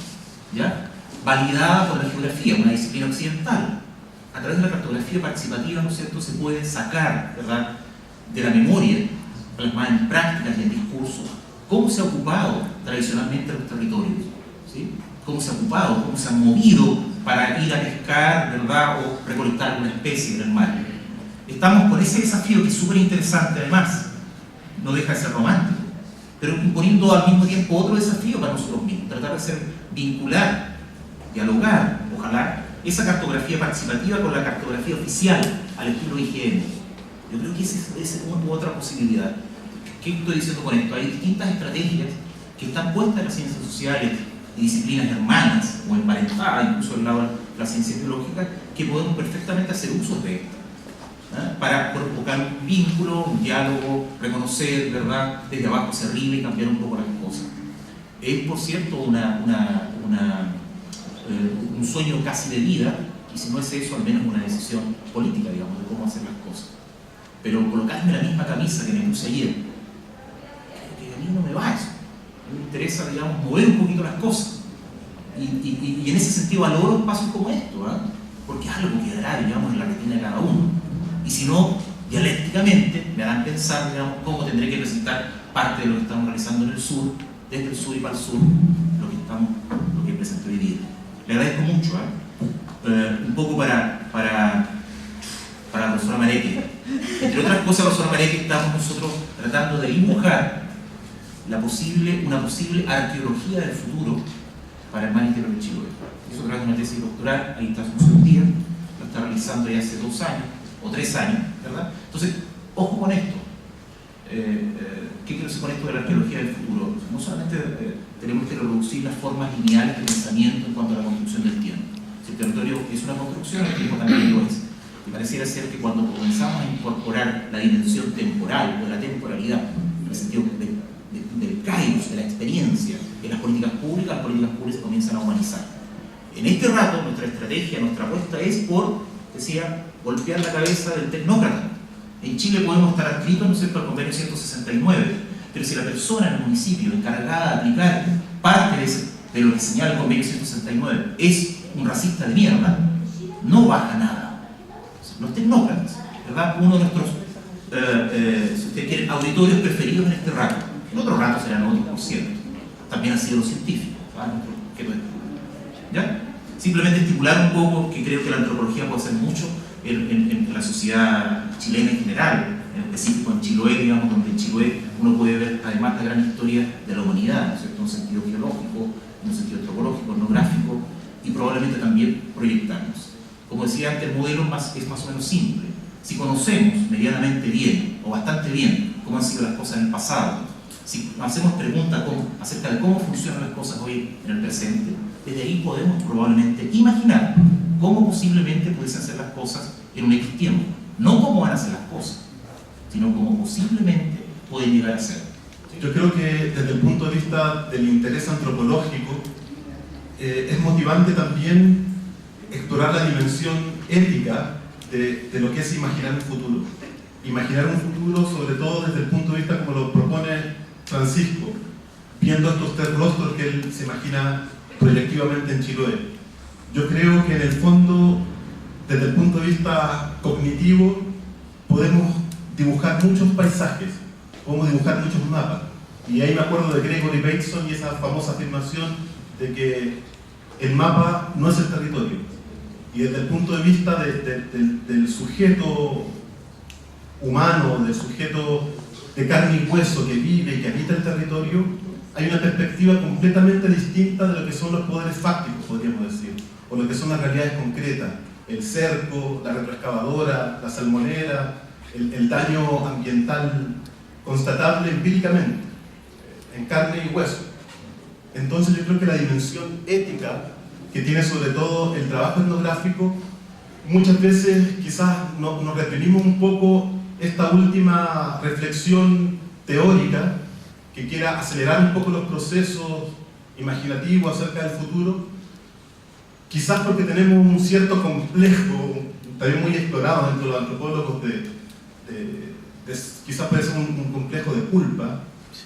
¿ya?, validada por la geografía, una disciplina occidental. A través de la cartografía participativa, ¿no es cierto?, se puede sacar, ¿verdad?, de la memoria, plasmar en prácticas y en discursos, cómo se ha ocupado tradicionalmente los territorios, ¿sí?, cómo se ha ocupado, cómo se han movido para ir a pescar, ¿verdad?, o recolectar una especie en el mar. Estamos con ese desafío que es súper interesante, además, no deja de ser romántico, pero imponiendo al mismo tiempo otro desafío para nosotros mismos, tratar de hacer vincular, dialogar, ojalá, esa cartografía participativa con la cartografía oficial al estilo IGN. Yo creo que esa es otra posibilidad. ¿Qué estoy diciendo con esto? Hay distintas estrategias que están puestas en las ciencias sociales y disciplinas hermanas o emparentadas, incluso al lado de la ciencia biológica, que podemos perfectamente hacer uso de esto, para provocar un vínculo, un diálogo, reconocer, ¿verdad?, desde abajo hacia arriba y cambiar un poco las cosas. Es, por cierto, un sueño casi de vida, y si no es eso, al menos una decisión política, digamos, de cómo hacer las cosas. Pero colocarme la misma camisa que me puse ayer, que a mí no me va eso. A mí me interesa, digamos, mover un poquito las cosas. Y en ese sentido valoro espacios como esto, porque algo quedará, digamos, en la retina de cada uno. Y si no, dialécticamente me harán pensar, digamos, cómo tendré que presentar parte de lo que estamos realizando en el sur, desde el sur y para el sur, lo que presenté hoy día. Le agradezco mucho, un poco para la profesora Mareque. Entre otras cosas, la profesora Mareque, estamos nosotros tratando de dibujar una posible arqueología del futuro para el mar interior de Chiloé. Eso tras una tesis doctoral, ahí está su día, lo está realizando ya hace 2 años o 3 años, ¿verdad? Entonces, ojo con esto. ¿Qué quiero decir con esto de la arqueología del futuro? No solamente tenemos que reproducir las formas lineales de pensamiento en cuanto a la construcción del tiempo. Si el territorio es una construcción, el tiempo también lo es. Y pareciera ser que cuando comenzamos a incorporar la dimensión temporal o la temporalidad, en el sentido del kairos, de la experiencia, en las políticas públicas se comienzan a humanizar. En este rato, nuestra estrategia, nuestra apuesta es por, decía, golpear la cabeza del tecnócrata. En Chile podemos estar adscritos, ¿no es cierto?, al convenio 169, pero si la persona en el municipio encargada de aplicar parte de lo que señala el convenio 169 es un racista de mierda, no baja nada. Los tecnócratas, ¿verdad?, uno de nuestros, si ustedes quieren, auditorios preferidos en este rato. En otro rato serán otros, por cierto. También han sido los científicos, ¿ya? Simplemente estipular un poco que creo que la antropología puede hacer mucho en la sociedad chilena en general, en específico en Chiloé, digamos, donde en Chiloé uno puede ver además la gran historia de la humanidad, ¿no es cierto?, en un sentido geológico, en un sentido antropológico, etnográfico, y probablemente también proyectarnos. Como decía antes, el modelo es más o menos simple. Si conocemos medianamente bien, o bastante bien, cómo han sido las cosas en el pasado, si hacemos preguntas acerca de cómo funcionan las cosas hoy en el presente, desde ahí podemos probablemente imaginar cómo posiblemente pudiesen ser las cosas en un X tiempo. No cómo van a ser las cosas, sino cómo posiblemente pueden llegar a ser. Yo creo que desde el punto de vista del interés antropológico, es motivante también explorar la dimensión ética de lo que es imaginar un futuro. Imaginar un futuro sobre todo desde el punto de vista como lo propone Francisco, viendo estos 3 rostros que él se imagina proyectivamente en Chiloé. Yo creo que en el fondo, desde el punto de vista cognitivo, podemos dibujar muchos paisajes, podemos dibujar muchos mapas. Y ahí me acuerdo de Gregory Bateson y esa famosa afirmación de que el mapa no es el territorio. Y desde el punto de vista del sujeto humano, del sujeto de carne y hueso que vive y que habita el territorio, hay una perspectiva completamente distinta de lo que son los poderes fácticos, podríamos decir, o lo que son las realidades concretas, el cerco, la retroexcavadora, la salmonera, el daño ambiental constatable empíricamente, en carne y hueso. Entonces yo creo que la dimensión ética que tiene sobre todo el trabajo etnográfico, muchas veces quizás nos reprimimos un poco esta última reflexión teórica que quiera acelerar un poco los procesos imaginativos acerca del futuro, quizás porque tenemos un cierto complejo, también muy explorado dentro de los antropólogos, quizás puede ser un complejo de culpa,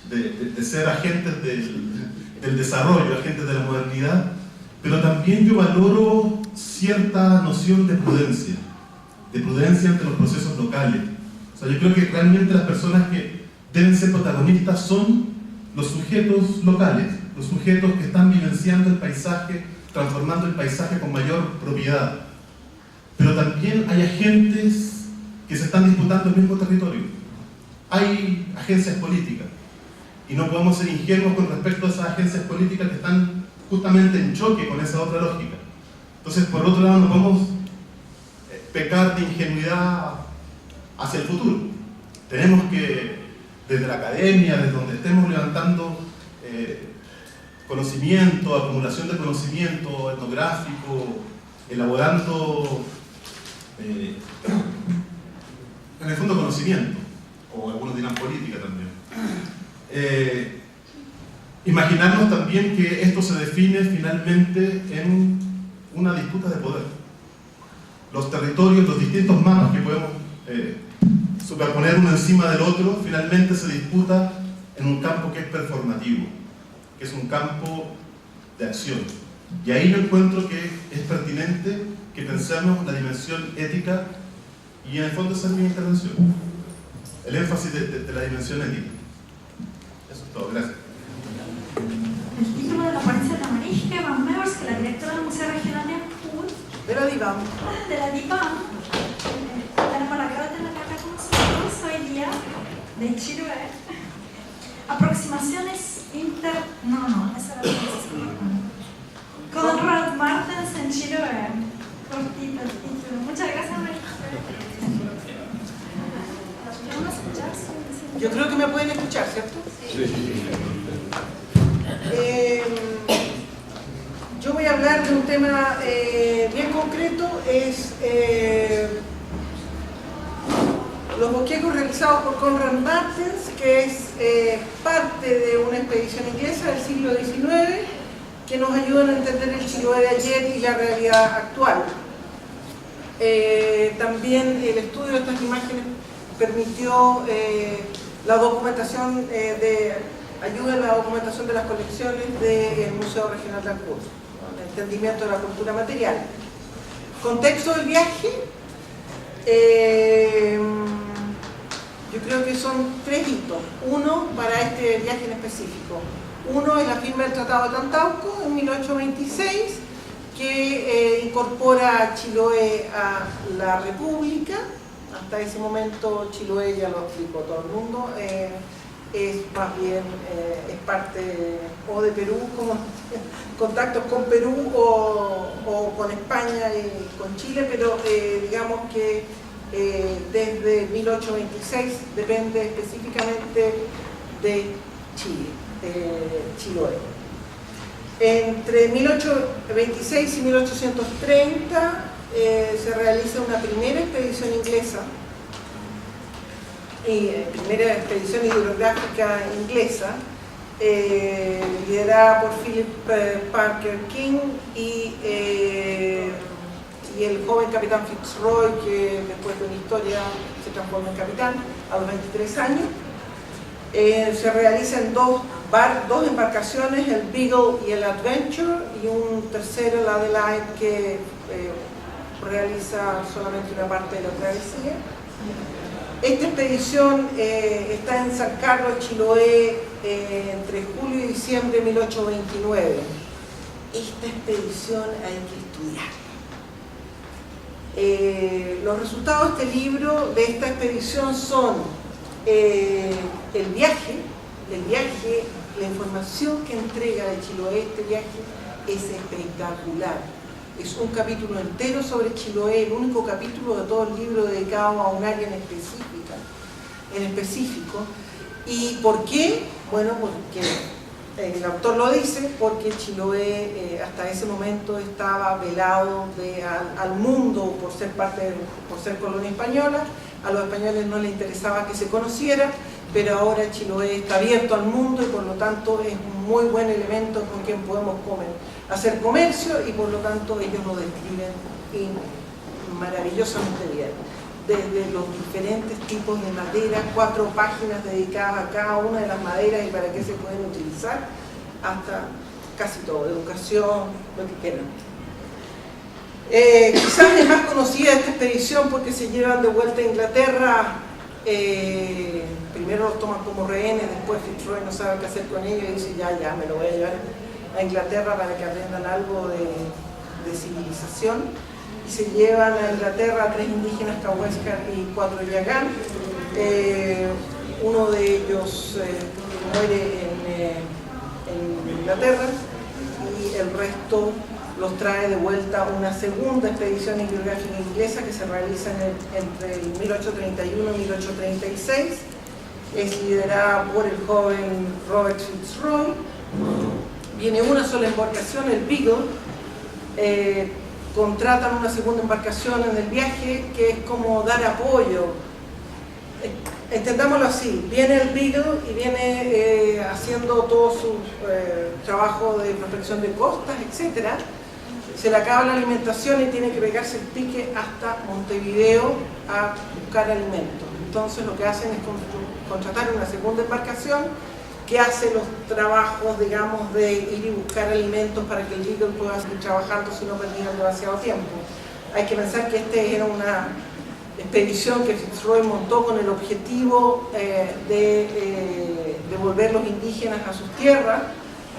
de ser agentes del desarrollo, agentes de la modernidad, pero también yo valoro cierta noción de prudencia ante los procesos locales. O sea, yo creo que realmente las personas que deben ser protagonistas son los sujetos locales, los sujetos que están vivenciando el paisaje, transformando el paisaje con mayor propiedad. Pero también hay agentes que se están disputando el mismo territorio. Hay agencias políticas y no podemos ser ingenuos con respecto a esas agencias políticas que están justamente en choque con esa otra lógica. Entonces, por otro lado, no podemos pecar de ingenuidad hacia el futuro. Tenemos que, desde la academia, desde donde estemos levantando conocimiento, acumulación de conocimiento etnográfico, elaborando, en el fondo, conocimiento, o algunos dirán política también. Imaginarnos también que esto se define finalmente en una disputa de poder. Los territorios, los distintos mapas que podemos superponer uno encima del otro, finalmente se disputa en un campo que es performativo, que es un campo de acción. Y ahí yo encuentro que es pertinente que pensemos la dimensión ética, y en el fondo esa es mi intervención, el énfasis de la dimensión ética. Eso es todo, gracias. El título de la ponencia de Mariska Van Meurs, que la directora del Museo Regional de Ancud, de la DIVAM, para que tener acá con nosotros hoy día, de Chiloé, aproximaciones esa era la Konrad Martens en Chiloé, cortito el título. Muchas gracias, Mariska. ¿Podemos escuchar? Yo creo que me pueden escuchar, ¿cierto? Sí. Yo voy a hablar de un tema bien concreto, es los bosquejos realizados por Konrad Martens, que es parte de una expedición inglesa del siglo XIX, que nos ayudan a entender el Chiloé de ayer y la realidad actual. También el estudio de estas imágenes permitió la documentación ayuda en la documentación de las colecciones del Museo Regional de Ancud, el entendimiento de la cultura material. Contexto del viaje, yo creo que son 3 hitos. Uno, para este viaje en específico. Uno es la firma del Tratado de Tantauco en 1826, que incorpora a Chiloé a la República. Hasta ese momento Chiloé, ya lo explicó todo el mundo, es más bien es parte o de Perú, como contactos con Perú o con España y con Chile, pero digamos que desde 1826 depende específicamente de Chiloé. Entre 1826 y 1830 se realiza una primera expedición inglesa, primera expedición hidrográfica inglesa, liderada por Philip Parker King y el joven capitán Fitzroy, que después de una historia se transforma en capitán a los 23 años. Se realizan dos embarcaciones, el Beagle y el Adventure, y un tercero, el Adelaide, que realiza solamente una parte de la travesía. Esta expedición está en San Carlos, Chiloé, entre julio y diciembre de 1829. Esta expedición hay que estudiarla. Los resultados de este libro, de esta expedición, son el viaje, la información que entrega de Chiloé este viaje es espectacular. es un capítulo entero sobre Chiloé, el único capítulo de todo el libro dedicado a un área en específico. ¿Y por qué? Bueno, porque el autor lo dice, porque Chiloé hasta ese momento estaba velado al mundo por ser colonia española. A los españoles no les interesaba que se conociera, pero ahora Chiloé está abierto al mundo y por lo tanto es un muy buen elemento con quien podemos hacer comercio, y por lo tanto ellos lo describen maravillosamente bien. Desde los diferentes tipos de madera, 4 páginas dedicadas a cada una de las maderas y para qué se pueden utilizar, hasta casi todo, educación, lo que quieran. Quizás es más conocida esta expedición porque se llevan de vuelta a Inglaterra, primero los toman como rehenes, después Fitzroy no sabe qué hacer con ellos y dice ya me lo voy a llevar a Inglaterra para que aprendan algo de civilización. Y se llevan a Inglaterra a 3 indígenas, Cahuéscar y 4 Yagán. Uno de ellos muere en Inglaterra y el resto los trae de vuelta a una segunda expedición hidrográfica inglesa que se realiza entre el 1831 y 1836. Es liderada por el joven Robert Fitzroy. Viene una sola embarcación, el Beagle. Contratan una segunda embarcación en el viaje que es como dar apoyo. Entendámoslo así, viene el Beagle y viene haciendo todo su trabajo de prospección de costas, etc. Se le acaba la alimentación y tiene que pegarse el pique hasta Montevideo a buscar alimentos. Entonces lo que hacen es contratar una segunda embarcación que hace los trabajos, digamos, de ir y buscar alimentos para que el Beagle pueda seguir trabajando si no perdían demasiado tiempo. Hay que pensar que esta era una expedición que Fitzroy montó con el objetivo de devolver los indígenas a sus tierras,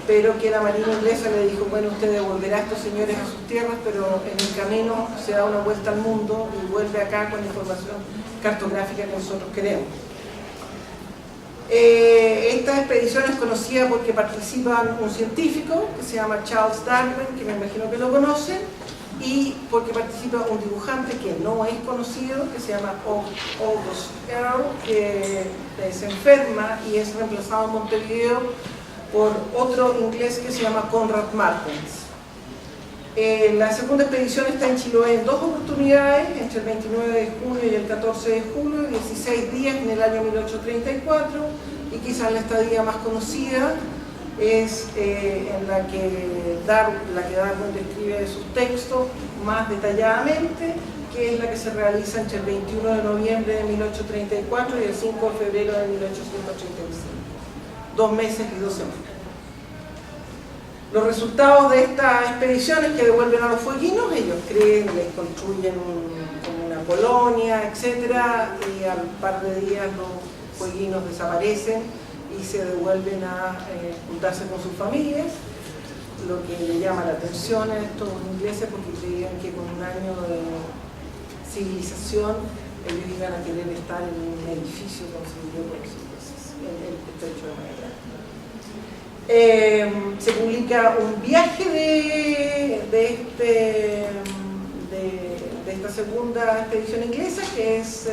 pero que la marina inglesa le dijo, bueno, usted devolverá a estos señores a sus tierras, pero en el camino se da una vuelta al mundo y vuelve acá con la información cartográfica que nosotros queremos. Esta expedición es conocida porque participan un científico que se llama Charles Darwin, que me imagino que lo conocen, y porque participa un dibujante que no es conocido, que se llama August Earle, que se enferma y es reemplazado en Montevideo por otro inglés que se llama Conrad Martens. La segunda expedición está en Chiloé en 2 oportunidades, entre el 29 de junio y el 14 de julio, 16 días en el año 1834, y quizás la estadía más conocida es en la que Darwin describe sus textos más detalladamente, que es la que se realiza entre el 21 de noviembre de 1834 y el 5 de febrero de 1835. 2 meses y 2 semanas. Los resultados de estas expediciones que devuelven a los fueguinos, ellos creen, les construyen como una colonia, etc. Y al par de días los fueguinos desaparecen y se devuelven a juntarse con sus familias, lo que le llama la atención a estos ingleses porque creían que con un año de civilización ellos iban a querer estar en un edificio construido por los ingleses, en el estrecho de Magallanes. Se publica un viaje de esta segunda expedición inglesa, que es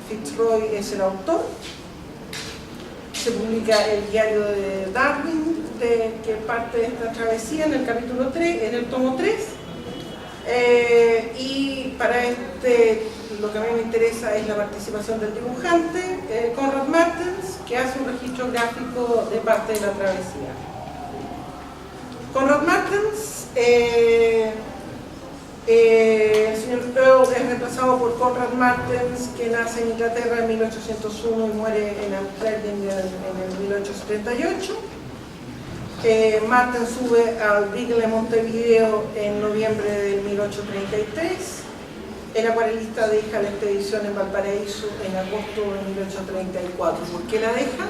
Fitzroy es el autor. Se publica el diario de Darwin, que parte de esta travesía en el capítulo 3, en el tomo 3. Y para lo que a mí me interesa es la participación del dibujante, Conrad Martens, que hace un registro gráfico de parte de la travesía. Conrad Martens, el señor Earle es reemplazado por Conrad Martens, que nace en Inglaterra en 1801 y muere en Amsterdam en el 1878. Martens sube al Beagle en Montevideo en noviembre de 1833. El acuarelista deja la expedición en Valparaíso en agosto de 1834. ¿Por qué la deja?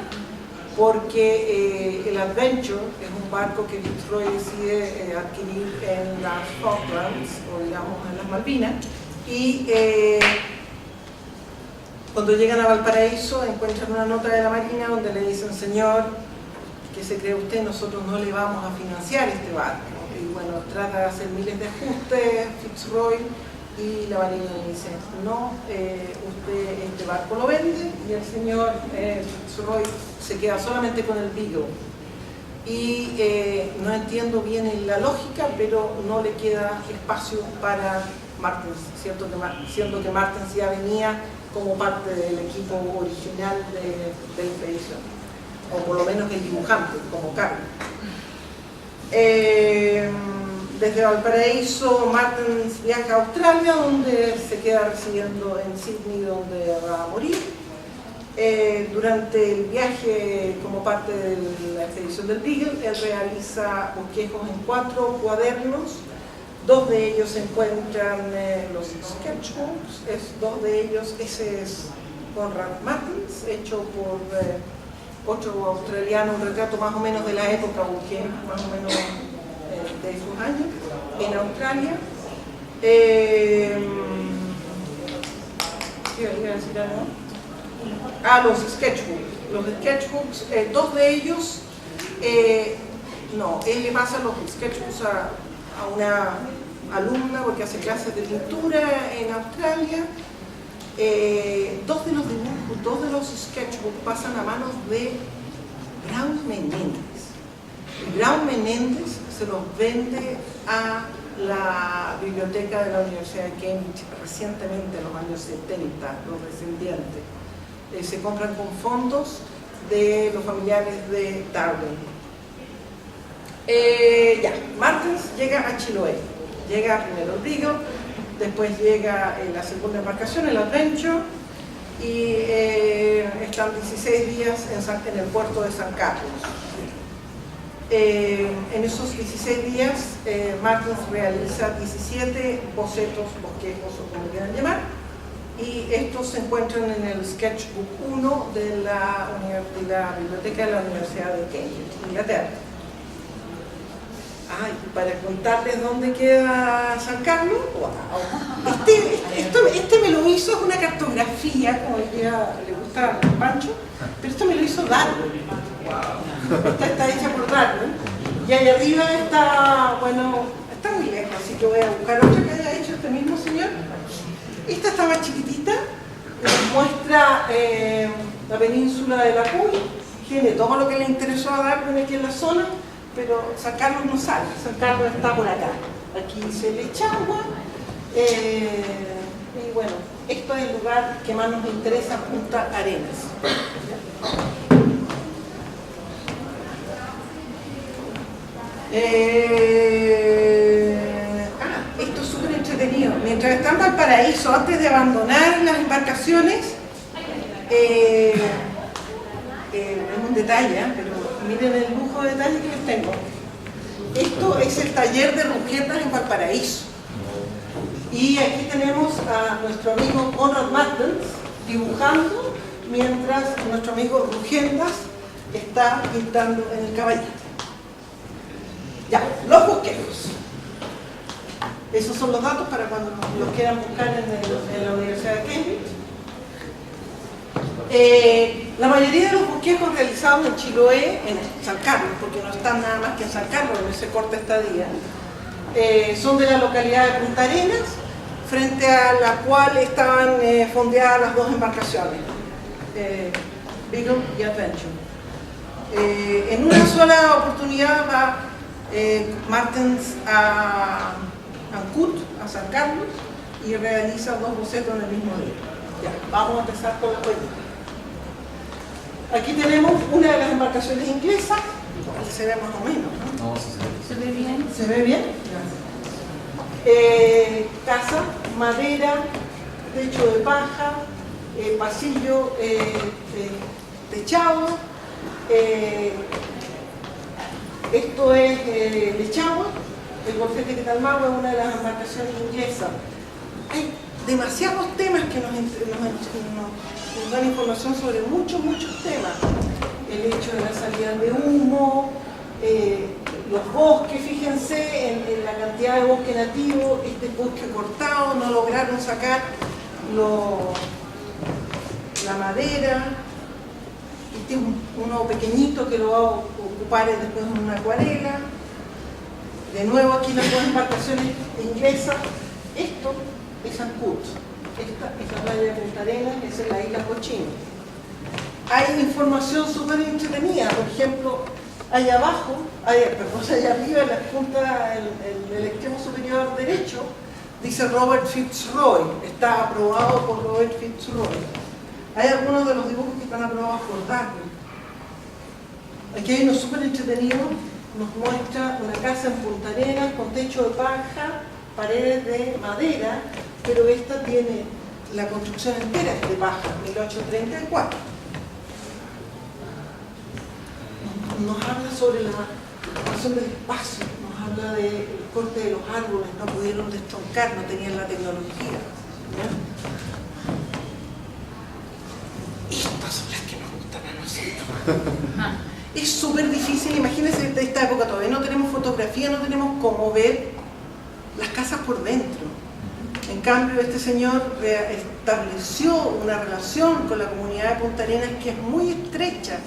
Porque el Adventure es un barco que Fitzroy decide adquirir en las Falklands, o digamos en las Malvinas, y cuando llegan a Valparaíso encuentran una nota de la Marina donde le dicen: señor, ¿qué se cree usted? Nosotros no le vamos a financiar este barco. Y bueno, trata de hacer miles de ajustes, Fitzroy, y la marina le dice, no, usted este barco lo vende, y el señor Fitzroy se queda solamente con el Beagle. Y no entiendo bien la lógica, pero no le queda espacio para Martens, siendo que Martens ya venía como parte del equipo original de la expedición, o por lo menos el dibujante, como Carlos. Desde Valparaíso, Martens viaja a Australia, donde se queda residiendo en Sydney, donde va a morir. Durante el viaje, como parte de la expedición del Beagle, él realiza bosquejos en 4 cuadernos. 2 de ellos se encuentran los sketchbooks, 2 de ellos, ese es Conrad Martens, hecho por otro australiano, un retrato más o menos de la época, busqué más o menos de esos años, en Australia. ¿Qué iba a decir algo? Los sketchbooks. Los sketchbooks, 2 de ellos, no, él le pasa los sketchbooks a una alumna porque hace clases de pintura en Australia. 2 de los dibujos, 2 de los sketchbooks pasan a manos de Brown Menéndez. Y Brown Menéndez se los vende a la biblioteca de la Universidad de Cambridge recientemente, en los años 70, los descendientes. Se compran con fondos de los familiares de Darwin. Martens llega a Chiloé. Llega primero el Beagle, después llega la segunda embarcación, el Adventure, y están 16 días en el puerto de San Carlos. En esos 16 días, Martens realiza 17 bocetos, bosquejos o como quieran llamar, y estos se encuentran en el Sketchbook 1 de la biblioteca de la Universidad de Cambridge, Inglaterra. Para contarles dónde queda San Carlos, wow. Este me lo hizo, es una cartografía, como le gusta a Pancho, pero esto me lo hizo Darwin. Esta está hecha por Darwin. Y ahí arriba está, bueno, está muy lejos, así que voy a buscar otra que haya hecho este mismo señor. Esta está más chiquitita, muestra la península de la Cuy, tiene todo lo que le interesó a Darwin aquí en la zona, pero San Carlos no sale, San Carlos está por acá. Aquí dice Lechagua, y bueno, esto es el lugar que más nos interesa, Punta Arenas. Esto es súper entretenido. Mientras están en Valparaíso, antes de abandonar las embarcaciones, es un detalle, pero miren el lujo de detalle que les tengo. Esto es el taller de Rugendas en Valparaíso. Y aquí tenemos a nuestro amigo Conrad Martens dibujando, mientras nuestro amigo Rugendas está pintando en el caballito. Los bosquejos. Esos son los datos para cuando los quieran buscar en la Universidad de Cambridge. La mayoría de los bosquejos realizados en Chiloé, en San Carlos, porque no están nada más que en San Carlos en ese corta estadía, son de la localidad de Punta Arenas, frente a la cual estaban fondeadas las 2 embarcaciones, Beagle y Adventure. En una sola oportunidad va Martens a Ancud, a San Carlos, y realiza 2 bocetos en el mismo día. Vamos a empezar con la cuenta. Aquí tenemos una de las embarcaciones inglesas, se ve más o menos, ¿no? No, se ve. ¿Se ve bien? ¿Se ve bien? Casa, madera, techo de paja, pasillo techado. Esto es Lechagua, el golfete Quetalmagua es una de las embarcaciones inglesas. Hay demasiados temas que nos dan información sobre muchos temas. El hecho de la salida de humo, los bosques, fíjense en la cantidad de bosque nativo, este bosque cortado, no lograron sacar la madera. Este es uno pequeñito que lo va a ocupar después una acuarela. De nuevo aquí las dos embarcaciones inglesas. Esto es Ancud. Esta es la playa de Punta Arenas, esa es la isla Cochino. Hay información súper entretenida, por ejemplo, allá abajo, allá arriba en la punta, en el extremo superior derecho, dice Robert Fitzroy, está aprobado por Robert Fitzroy. Hay algunos de los dibujos que están aprobados por Darwin. Aquí hay uno súper entretenido, nos muestra una casa en Punta Arenas con techo de paja, paredes de madera, pero esta tiene la construcción entera de paja, 1834. Nos habla sobre la cuestión del espacio, nos habla del corte de los árboles, no pudieron destroncar, no tenían la tecnología. ¿Ya? Estas son las que nos gustan a nosotros. Es súper difícil, imagínense en esta época todavía no tenemos fotografía, no tenemos cómo ver las casas por dentro. En cambio, este señor estableció una relación con la comunidad de Punta Arenas que es muy estrecha.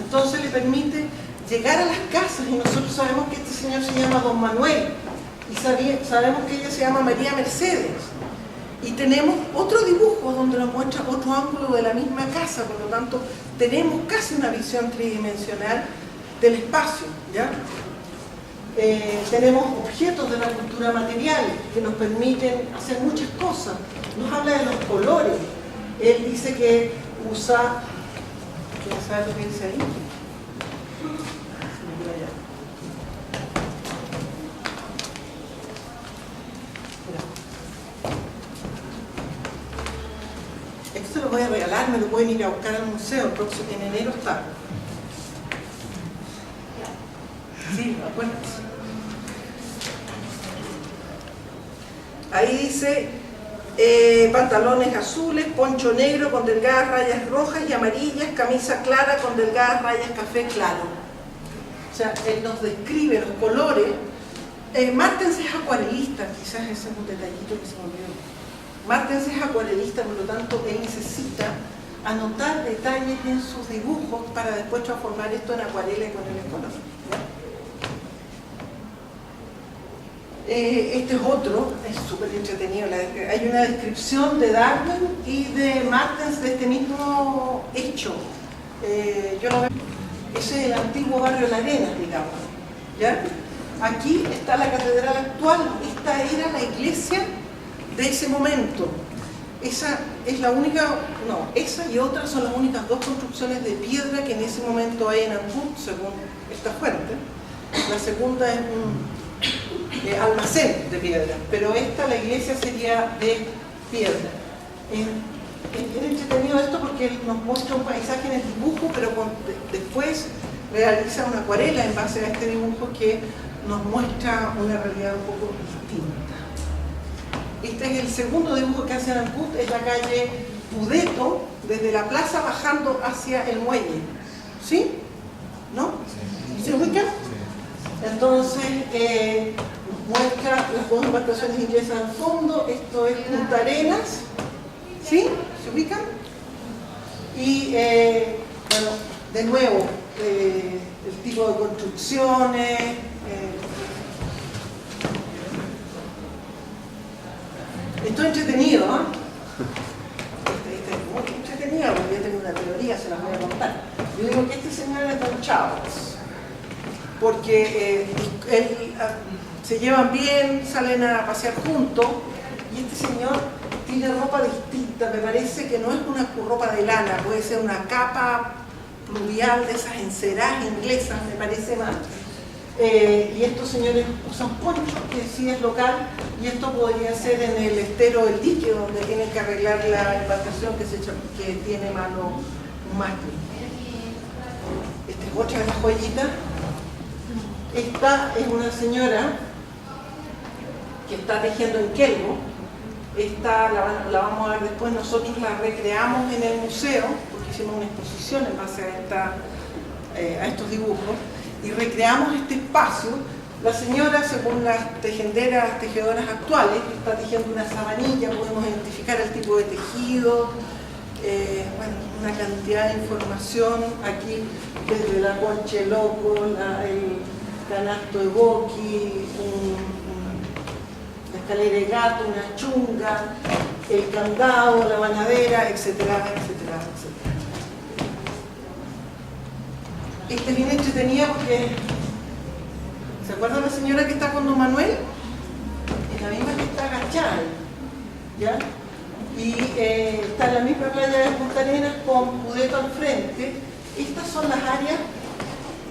Entonces le permite llegar a las casas y nosotros sabemos que este señor se llama Don Manuel y sabemos que ella se llama María Mercedes. Y tenemos otro dibujo donde nos muestra otro ángulo de la misma casa, por lo tanto tenemos casi una visión tridimensional del espacio, ¿ya? Tenemos objetos de la cultura material que nos permiten hacer muchas cosas. Nos habla de los colores. Él dice que usa... ¿Quieren saber lo que dice ahí? Esto se lo voy a regalar, me lo pueden ir a buscar al museo, el próximo en enero está. Sí, acuérdense. Ahí dice pantalones azules, poncho negro con delgadas rayas rojas y amarillas, camisa clara con delgadas rayas café claro. O sea, él nos describe los colores. Martens es acuarelista, quizás ese es un detallito que se me olvidó. Martens es acuarelista, por lo tanto, él necesita anotar detalles en sus dibujos para después transformar esto en acuarela y ponerle color. Este es otro, es súper entretenido. Hay una descripción de Darwin y de Martens de este mismo hecho. Yo lo veo. Ese es el antiguo barrio La Arena, digamos. ¿Ya? Aquí está la catedral actual. Esta era la iglesia de ese momento. Esa es la única, no, esa y otra son las únicas dos construcciones de piedra que en ese momento hay en Ancud, según esta fuente. La segunda es un almacén de piedra, pero la iglesia sería de piedra. Es entretenido esto porque él nos muestra un paisaje en el dibujo, pero después realiza una acuarela en base a este dibujo que nos muestra una realidad un poco distinta. Este es el segundo dibujo que hace Ancud, es la calle Pudeto, desde la plaza bajando hacia el muelle. ¿Sí? ¿No? ¿Se ubican? Entonces, muestra las dos embarcaciones inglesas al fondo. Esto es Punta Arenas. ¿Sí? ¿Se ubican? Y, bueno, de nuevo, el tipo de construcciones. Esto es entretenido, ¿eh? Este es muy entretenido, porque yo tengo una teoría, se las voy a contar. Yo digo que este señor es Don Charles, porque se llevan bien, salen a pasear juntos, y este señor tiene ropa distinta. Me parece que no es una ropa de lana, puede ser una capa pluvial de esas enceradas inglesas, me parece más. Y estos señores usan ponchos, que sí es local, y esto podría ser en el estero del dique, donde tienen que arreglar la embarcación que tiene mano un mástil. Esta es otra de las joyitas. Esta es una señora que está tejiendo en Kelmo. Esta la vamos a ver después, nosotros la recreamos en el museo, porque hicimos una exposición en base a estos dibujos, y recreamos este espacio. La señora, según las tejedoras actuales, está tejiendo una sabanilla, podemos identificar el tipo de tejido, bueno, una cantidad de información aquí, desde la concha de loco, el canasto de boqui, la escalera de gato, una chunga, el candado, la bañadera, etcétera, etcétera, etcétera. Este es bien entretenida porque, ¿se acuerdan la señora que está con don Manuel? Es la misma que está agachada, ¿ya? Y está en la misma playa de Punta Arenas con Pudeto al frente. Estas son las áreas.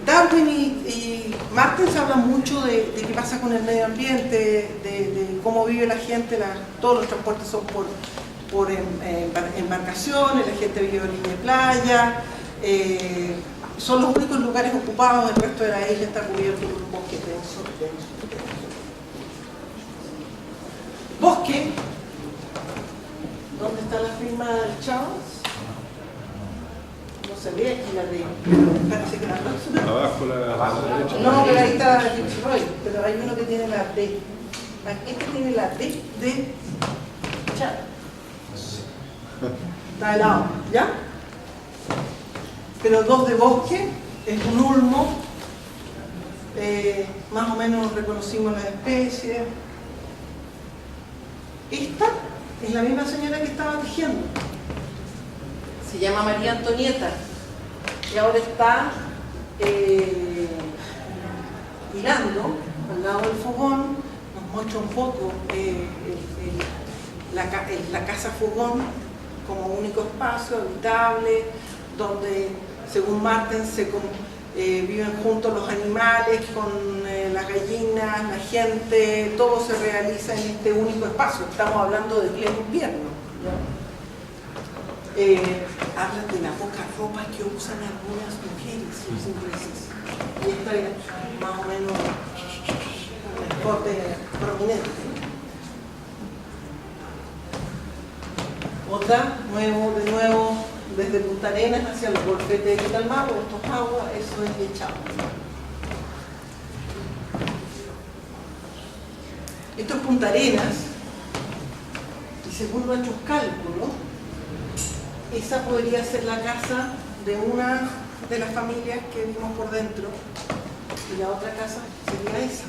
Darwin y Martens hablan mucho de qué pasa con el medio ambiente, de cómo vive la gente, todos los transportes son por embarcaciones, la gente vive en orilla de playa, son los únicos lugares ocupados, el resto de la isla está cubierto por un bosque denso. Bosque, ¿dónde está la firma del Charles? No se ve aquí la D, parece que la próxima. Abajo la derecha. No, pero ahí está Fitzroy, pero hay uno que tiene la D. Este tiene la D de Charles. Está al lado, ¿ya? Pero 2 de bosque, es un ulmo, más o menos reconocimos las especies. Esta es la misma señora que estaba tejiendo, se llama María Antonieta y ahora está hilando al lado del fogón. Nos muestra un poco la casa fogón como único espacio habitable donde, según Martens, viven juntos los animales con las gallinas, la gente, todo se realiza en este único espacio. Estamos hablando de pleno invierno, ¿no? Hablan de la poca ropa que usan algunas mujeres, los ingleses. Y esto es más o menos un corte prominente. Otra, de nuevo, desde Punta Arenas hacia el golfete de Quitalmá, por estos aguas, eso es echado. Esto es Punta Arenas, y según nuestros cálculos, esa podría ser la casa de una de las familias que vimos por dentro, y la otra casa sería esa.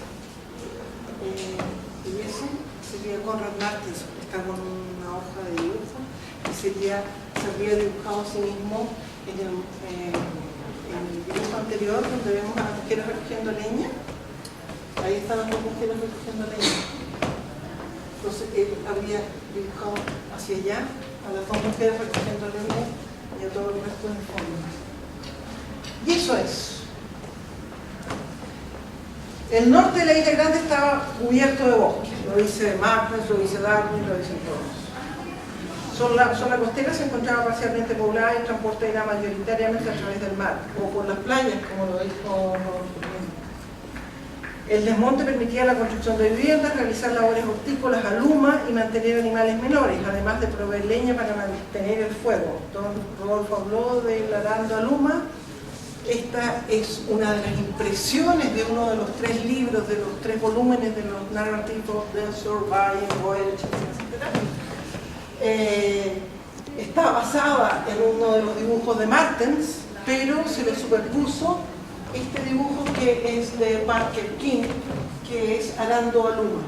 Y eso sería Conrad Martens, está con una hoja de dibujo, y se habría dibujado a sí mismo en el dibujo anterior, donde vemos a las mujeres recogiendo leña. Ahí están las dos mujeres recogiendo leña. Entonces él habría dibujado hacia allá a las dos mujeres recogiendo leña y a todo el resto del fondo. Y eso es. El norte de la Isla Grande estaba cubierto de bosques. Lo dice Martens, lo dice Darwin, lo dicen todos. Zona costera se encontraba parcialmente poblada y el transporte era mayoritariamente a través del mar, o por las playas, como lo dijo. El desmonte permitía la construcción de viviendas, realizar labores hortícolas a luma y mantener animales menores, además de proveer leña para mantener el fuego. Don Rodolfo habló de la aranda luma. Esta es una de las impresiones de uno de los 3 libros, de los 3 volúmenes de los Narrative of the Surviving Voyage, etc. Está basada en uno de los dibujos de Martens, pero se le superpuso este dibujo que es de Parker King, que es arando a luma.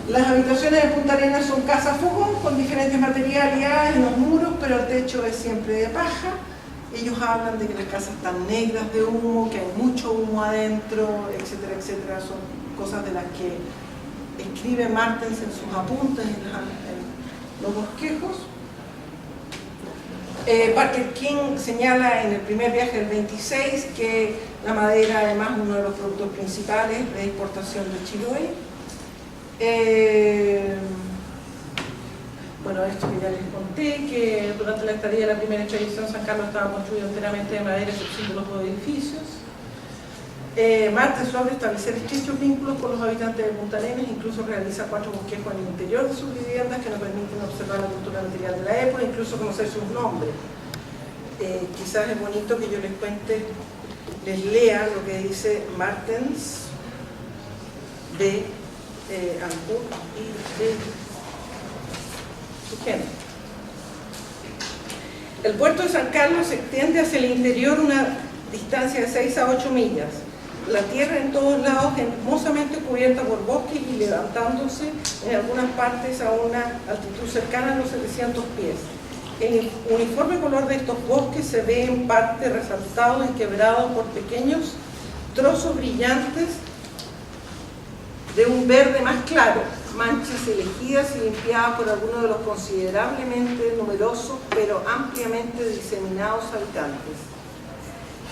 Las habitaciones de Punta Arenas son casas fogón con diferentes materialidades en los muros, pero el techo es siempre de paja. Ellos hablan de que las casas están negras de humo, que hay mucho humo adentro, etcétera, etcétera. Son cosas de las que escribe Martens en sus apuntes, en los bosquejos. Parker King señala en el primer viaje del 26 que la madera además es uno de los productos principales de exportación de Chiloé. Bueno, esto que ya les conté, que durante la estadía de la primera expedición San Carlos estaba construido enteramente de madera, excepto los 2 edificios. Martens logra establecer estrechos vínculos con los habitantes de Punta Arenas, incluso realiza 4 bosquejos en el interior de sus viviendas que nos permiten observar la cultura material de la época, incluso conocer sus nombres. Quizás es bonito que yo les cuente, les lea lo que dice Martens de Ancud y de su gente. El puerto de San Carlos se extiende hacia el interior una distancia de 6 a 8 millas. La tierra en todos lados hermosamente cubierta por bosques y levantándose en algunas partes a una altitud cercana a los 700 pies. El uniforme color de estos bosques se ve en parte resaltado y quebrado por pequeños trozos brillantes de un verde más claro, manchas elegidas y limpiadas por algunos de los considerablemente numerosos pero ampliamente diseminados habitantes.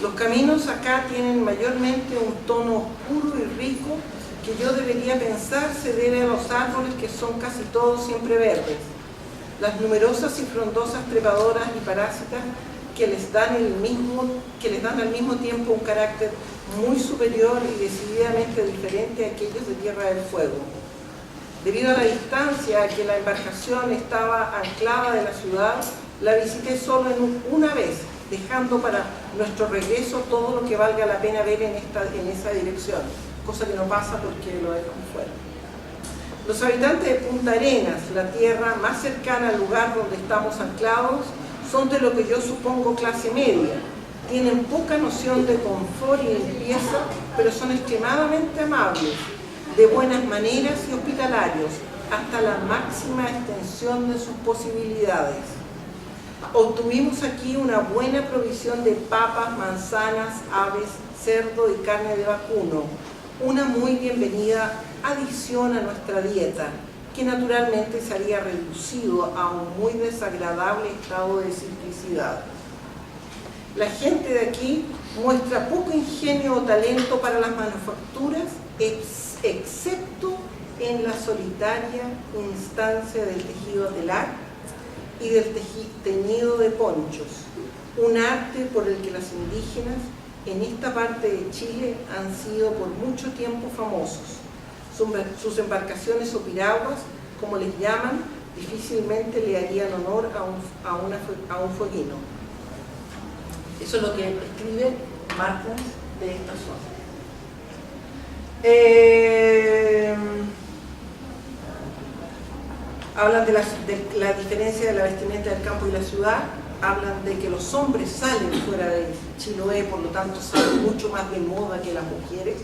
Los caminos acá tienen mayormente un tono oscuro y rico que yo debería pensar se debe a los árboles que son casi todos siempre verdes, las numerosas y frondosas trepadoras y parásitas que les dan al mismo tiempo un carácter muy superior y decididamente diferente a aquellos de Tierra del Fuego. Debido a la distancia a que la embarcación estaba anclada de la ciudad, la visité solo una vez, dejando para nuestro regreso todo lo que valga la pena ver en esa dirección, cosa que no pasa porque lo dejan fuera. Los habitantes de Punta Arenas, la tierra más cercana al lugar donde estamos anclados, son de lo que yo supongo clase media. Tienen poca noción de confort y limpieza, pero son extremadamente amables, de buenas maneras y hospitalarios, hasta la máxima extensión de sus posibilidades. Obtuvimos aquí una buena provisión de papas, manzanas, aves, cerdo y carne de vacuno, una muy bienvenida adición a nuestra dieta, que naturalmente se había reducido a un muy desagradable estado de simplicidad. La gente de aquí muestra poco ingenio o talento para las manufacturas, excepto en la solitaria instancia del tejido telar y del teñido de ponchos, un arte por el que las indígenas en esta parte de Chile han sido por mucho tiempo famosos. Sus embarcaciones o piraguas, como les llaman, difícilmente le harían honor a un fueguino. Eso es lo que escribe Marta de esta zona. Hablan de la diferencia de la vestimenta del campo y la ciudad, hablan de que los hombres salen fuera de Chiloé, por lo tanto salen mucho más de moda que las mujeres,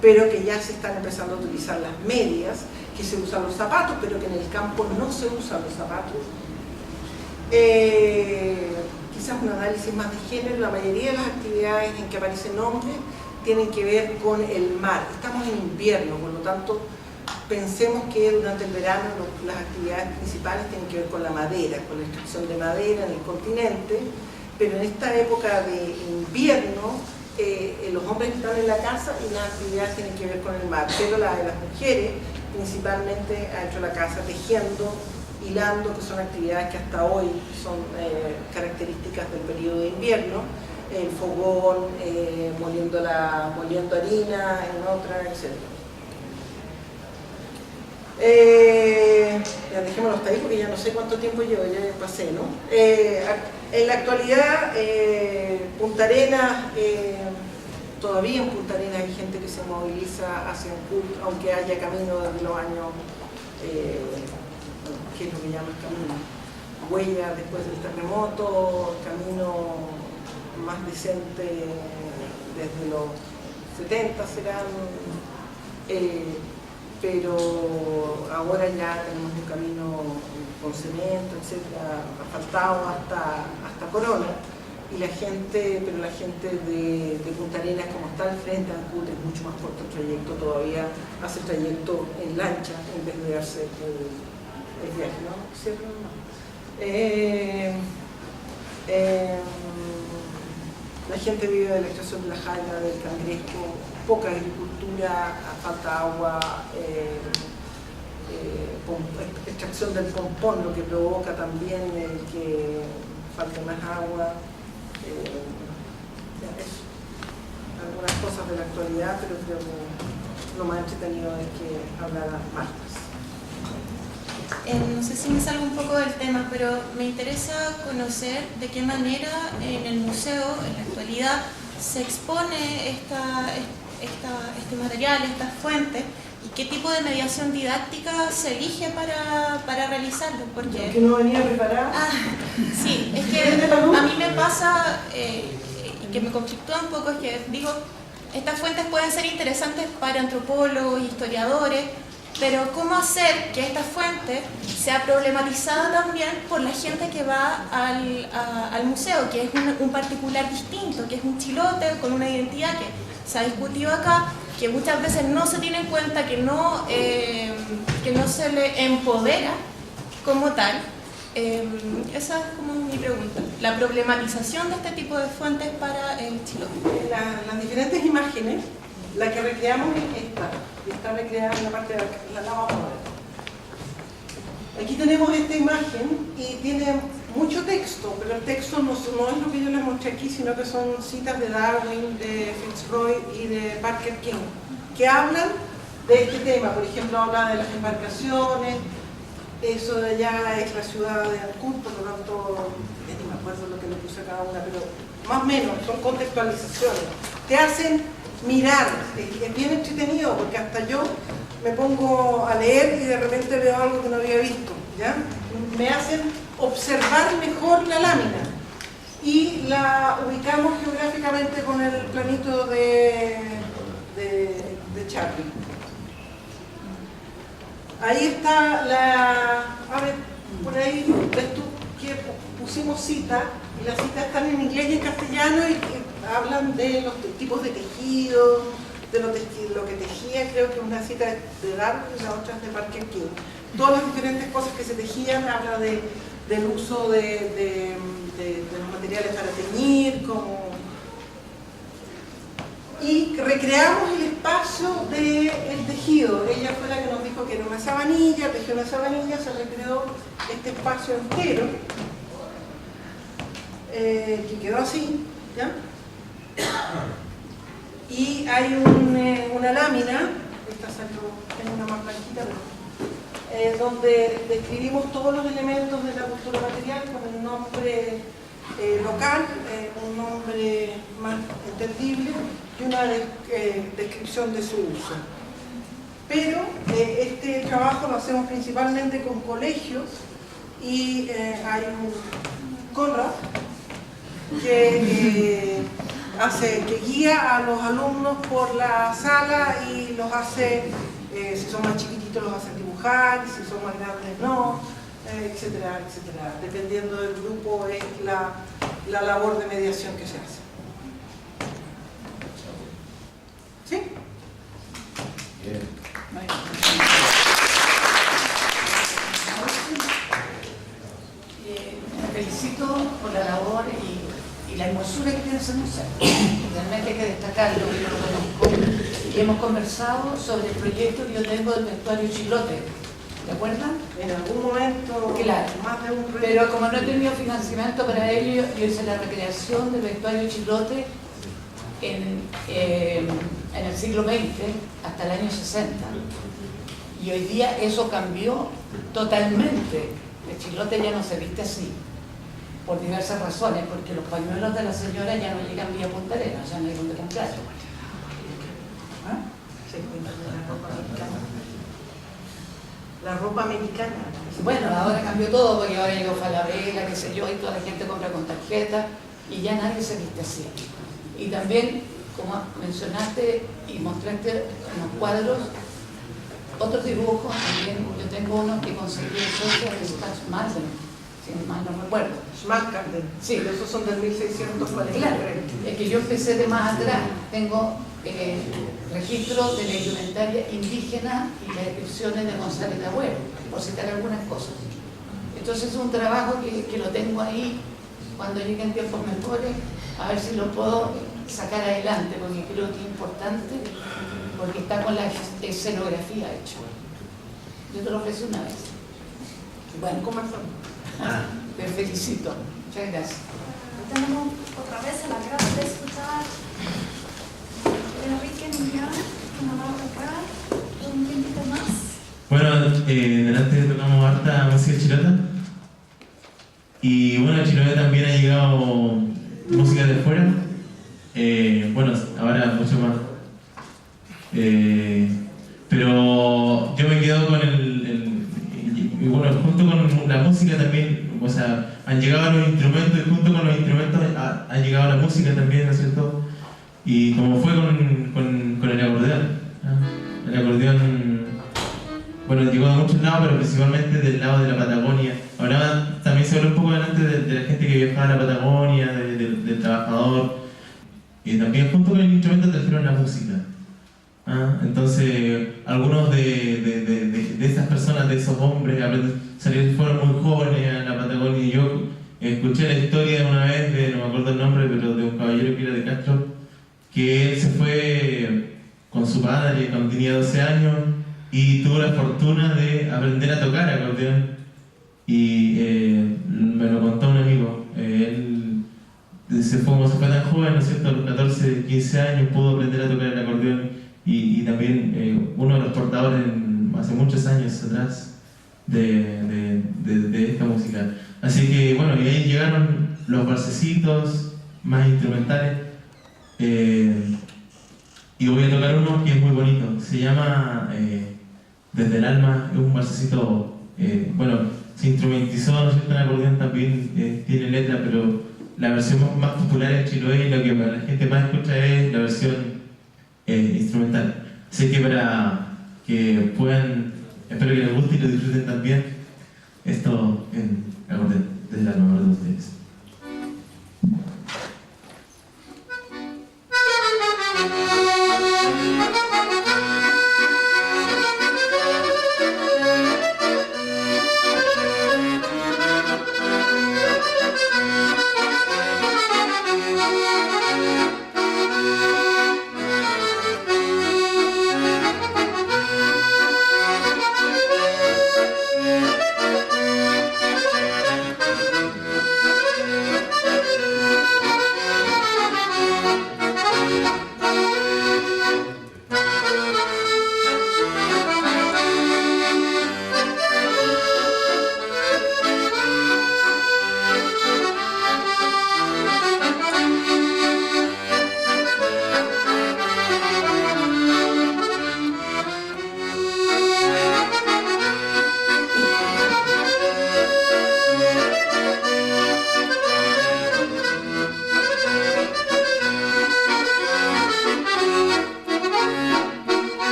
pero que ya se están empezando a utilizar las medias, que se usan los zapatos, pero que en el campo no se usan los zapatos. Quizás un análisis más de género, la mayoría de las actividades en que aparecen hombres tienen que ver con el mar. Estamos en invierno, por lo tanto, pensemos que durante el verano las actividades principales tienen que ver con la madera, con la extracción de madera en el continente, pero en esta época de invierno, los hombres están en la casa y las actividades tienen que ver con el mar, pero la de las mujeres principalmente adentro de la casa, tejiendo, hilando, que son actividades que hasta hoy son características del periodo de invierno, el fogón, moliendo harina en otra, etc. Ya dejémoslo hasta ahí porque ya no sé cuánto tiempo llevo, ya pasé, ¿no? En la actualidad, Punta Arenas, todavía en Punta Arenas hay gente que se moviliza hacia el culto, aunque haya camino desde los años, ¿qué es lo que llaman camino? Huella después del terremoto, camino más decente desde los 70 serán, pero ahora ya tenemos un camino con cemento, etcétera, asfaltado hasta Corona, y la gente de Punta Arenas, como está al frente a Ancud, es mucho más corto el trayecto, todavía hace el trayecto en lancha en vez de hacer el viaje, ¿no? ¿Cierto? La gente vive de la extracción de la jaiba, del cangrejo, poca agricultura, falta agua, extracción del pompón, lo que provoca también que falte más agua. Algunas cosas de la actualidad, pero creo que lo más entretenido es que hablara Marta. No sé si me salgo un poco del tema, pero me interesa conocer de qué manera en el museo, en la actualidad, se expone este material, estas fuentes, ¿Y qué tipo de mediación didáctica se elige para realizarlo? Porque ¿Que no venía preparada? Sí, es que a mí me pasa, y que me conflictúa un poco, es que digo, estas fuentes pueden ser interesantes para antropólogos, historiadores, pero ¿cómo hacer que esta fuente sea problematizada también por la gente que va al museo, que es un particular distinto, que es un chilote con una identidad que se ha discutido acá, que muchas veces no se tiene en cuenta, que no se le empodera como tal? Esa es como mi pregunta, la problematización de este tipo de fuentes para el chilote. Las diferentes imágenes, la que recreamos es esta, y está recreada en la parte de la vamos a ver. Aquí tenemos esta imagen y tiene mucho texto, pero el texto no es lo que yo les mostré aquí, sino que son citas de Darwin, de Fitzroy y de Parker King, que hablan de este tema. Por ejemplo, habla de las embarcaciones, eso de allá es la ciudad de Ancud, por lo tanto, ni me acuerdo lo que le puse a cada una, pero más o menos son contextualizaciones. Te hacen mirar, es bien entretenido, porque hasta yo me pongo a leer y de repente veo algo que no había visto, ¿ya? Me hacen observar mejor la lámina y la ubicamos geográficamente con el planito de Charlie. Ahí está a ver, por ahí ves tú que pusimos cita, y las citas están en inglés y en castellano y hablan de los tipos de tejido, de lo que tejía, creo que una cita de Darwin y la otra es de Parker King. Todas las diferentes cosas que se tejían, habla del uso de los materiales para teñir, y recreamos el espacio del tejido. Ella fue la que nos dijo que era una sabanilla, tejió una sabanilla, se recreó este espacio entero, que quedó así, ¿ya? Y hay una lámina, esta salió en una más blanquita, donde describimos todos los elementos de la cultura material con el nombre local, un nombre más entendible y una descripción de su uso. Pero este trabajo lo hacemos principalmente con colegios y hay un Conrad que guía a los alumnos por la sala y los hace, si son más chiquititos los hace dibujar, si son más grandes no, etcétera, etcétera. Dependiendo del grupo es la labor de mediación que se hace. ¿Sí? Bien. Me felicito por la labor y la hermosura que tiene ese museo. Realmente hay que destacarlo, yo lo conozco. Y hemos conversado sobre el proyecto que yo tengo del vestuario Chilote. ¿Te acuerdas? En algún momento, claro, más de un proyecto. Pero como no he tenido financiamiento para ello, yo hice la recreación del vestuario Chilote en el siglo XX hasta el año 60. Y hoy día eso cambió totalmente. El chilote ya no se viste así, por diversas razones, porque los pañuelos de la señora ya no llegan vía Punta Arenas, ya no hay donde comprarlos. ¿Ah? La ropa americana. Bueno, ahora cambió todo, porque ahora llegó Falabella, qué sé yo, y toda la gente compra con tarjeta, y ya nadie se viste así. Y también, como mencionaste y mostraste en los cuadros, otros dibujos también. Yo tengo uno que conseguí el socio de Stash Marden, si mal no recuerdo. Schmalkalden. Sí. Pero esos son del 1640. Claro, es que yo empecé de más atrás. Tengo registros de la indumentaria indígena y las descripciones de González de Agüero, por citar algunas cosas. Entonces es un trabajo que lo tengo ahí, cuando lleguen tiempos mejores, a ver si lo puedo sacar adelante, porque creo que es importante, porque está con la escenografía hecha. Yo te lo ofrecí una vez. Bueno, conversamos. Te felicito. Muchas gracias. Tenemos otra vez el agrado de escuchar Enrique Millán, que nos va a tocar un tiempito más. Bueno, delante tocamos harta música chilota. Y bueno, a Chiloé también ha llegado música de fuera. Bueno, ahora mucho más Pero yo me quedo con y bueno, junto con la música también, o sea, han llegado los instrumentos y junto con los instrumentos ha llegado la música también, ¿no es cierto? Y como fue con el acordeón, ¿no? El acordeón, bueno, llegó de muchos lados, pero principalmente del lado de la Patagonia. Ahora también se habló un poco delante de la gente que viajaba a la Patagonia, del trabajador, y también junto con el instrumento trajeron la música. Entonces, algunos de esas personas, de esos hombres, fueron muy jóvenes a la Patagonia. Y yo escuché la historia una vez, no me acuerdo el nombre, pero de un caballero que era de Castro, que él se fue con su padre cuando tenía 12 años y tuvo la fortuna de aprender a tocar acordeón. Y me lo contó un amigo. Él como se fue tan joven, ¿no es cierto? A los 14, 15 años pudo aprender a tocar el acordeón. Y también uno de los portadores hace muchos años atrás de esta música. Así que bueno, y ahí llegaron los valsecitos más instrumentales. Y voy a tocar uno que es muy bonito. Se llama Desde el Alma. Es un valsecito, bueno, se instrumentizó, ¿no es cierto? En acordeón también tiene letra, pero la versión más popular es Chiloé y lo que la gente más escucha es la versión instrumental. Así que para que puedan, espero que les guste y lo disfruten también, esto en acordeón, desde el alma de ustedes.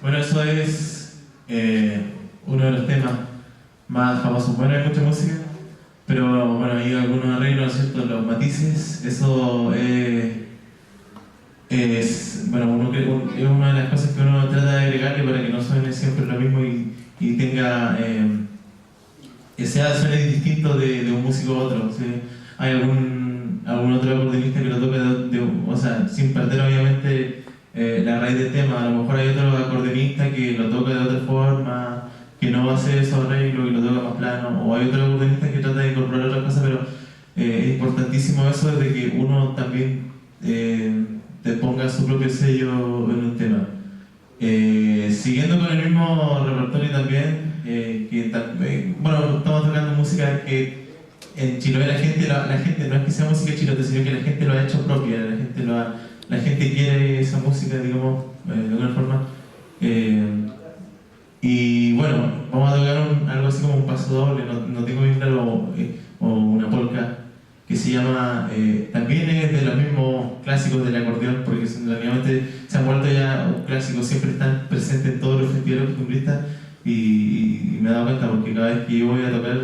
Bueno, eso es uno de los temas más famosos. Bueno, hay mucha música, pero bueno, hay algunos arreglos, ¿no es cierto? Los matices, eso es, bueno, es una de las cosas que uno trata de agregarle para que no suene siempre lo mismo y tenga, suene distinto de un músico a otro. ¿Sí? Hay algún otro acordeonista que lo toca o sea, sin perder obviamente la raíz del tema. A lo mejor hay otro acordeonista que lo toca de otra forma, que no hace esos arreglos y lo toca más plano, o hay otro acordeonista que trata de incorporar otras cosas, pero es importantísimo eso de que uno también te ponga su propio sello en un tema. Siguiendo con el mismo repertorio también, bueno, estamos tocando música que en Chiloé la gente no es que sea música chilota, sino que la gente lo ha hecho propia, la gente quiere esa música, digamos, de alguna forma. Y bueno, vamos a tocar algo así como un paso doble, no tengo bien claro, o una polka, que se llama, también es de los mismos clásicos del acordeón, porque realmente se han vuelto ya clásicos, siempre están presentes en todos los festivales costumbristas, y me he dado cuenta porque cada vez que yo voy a tocar,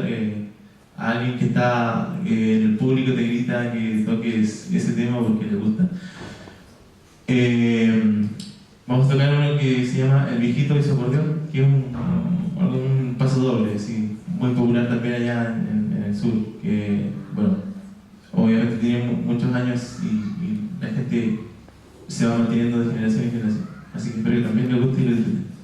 a alguien que está en el público te grita que toques ese tema porque le gusta. Vamos a tocar uno que se llama El Viejito y su acordeón, que es un paso doble, sí, muy popular también allá en el sur, que bueno, obviamente tiene muchos años y la gente se va manteniendo de generación en generación, así que espero que también le guste y lo disfruten.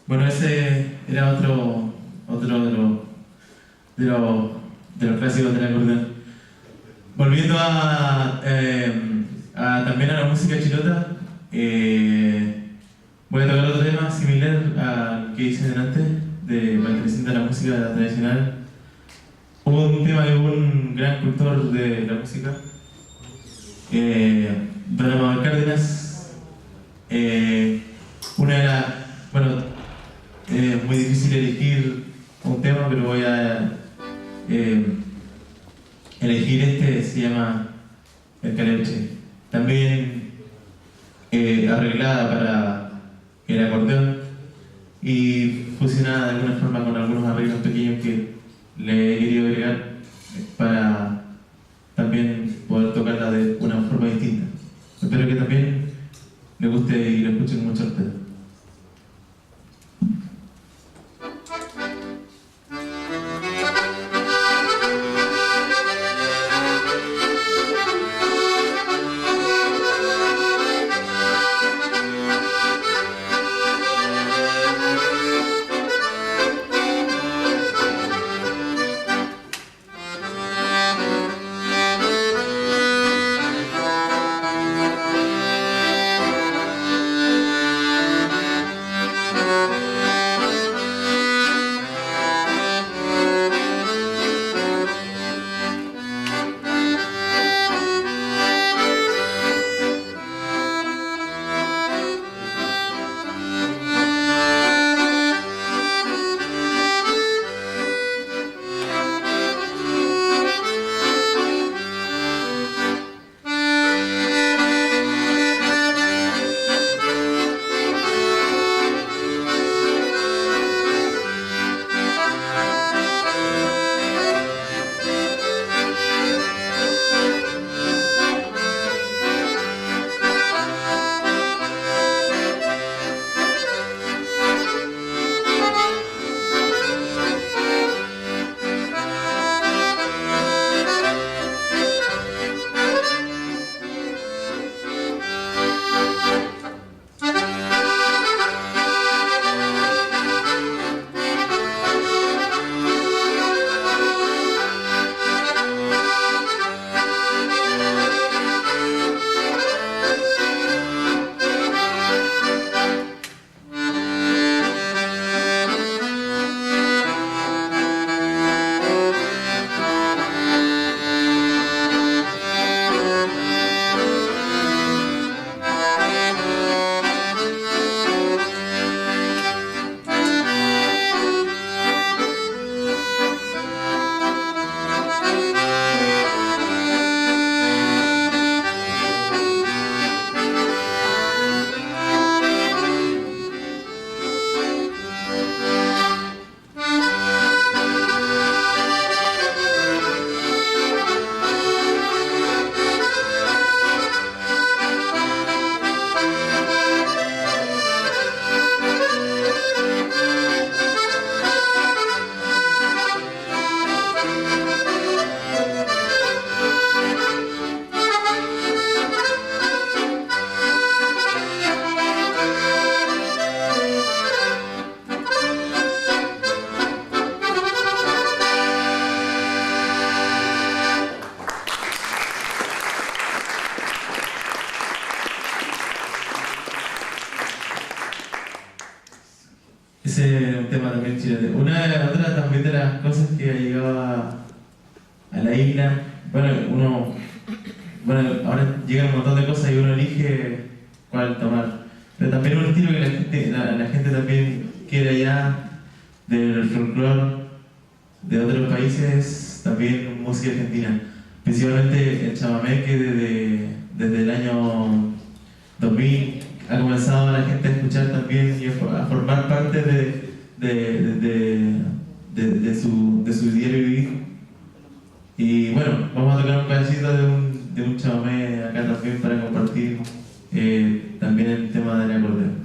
Bueno, ese era otro de los clásicos del acordeón. Volviendo también a la música chilota, Voy a tocar otro tema similar al que hice delante, perteneciente a la música tradicional. Hubo un tema de un gran cultor de la música, Don Amador Cárdenas. Una de las, bueno, es muy difícil elegir un tema, pero voy a elegir este, se llama El Caleche. También arreglada para el acordeón y fusionada de alguna forma con algunos arreglos pequeños que le he querido agregar para también poder tocarla de una forma distinta. Espero que también les guste y lo escuchen con mucho respeto. Ese es un tema también chileno. Otra también de las cosas que ha llegado a la isla, bueno, ahora llegan un montón de cosas y uno elige cuál tomar. Pero también un estilo que la gente también quiere allá, del folclore de otros países, también música argentina. Principalmente el chamamé, que desde el año 2000 ha comenzado la gente a escuchar también y a formar parte de su diario vivir. Y bueno, vamos a tocar un pedacito de un chamamé acá también para compartir también el tema del acordeón.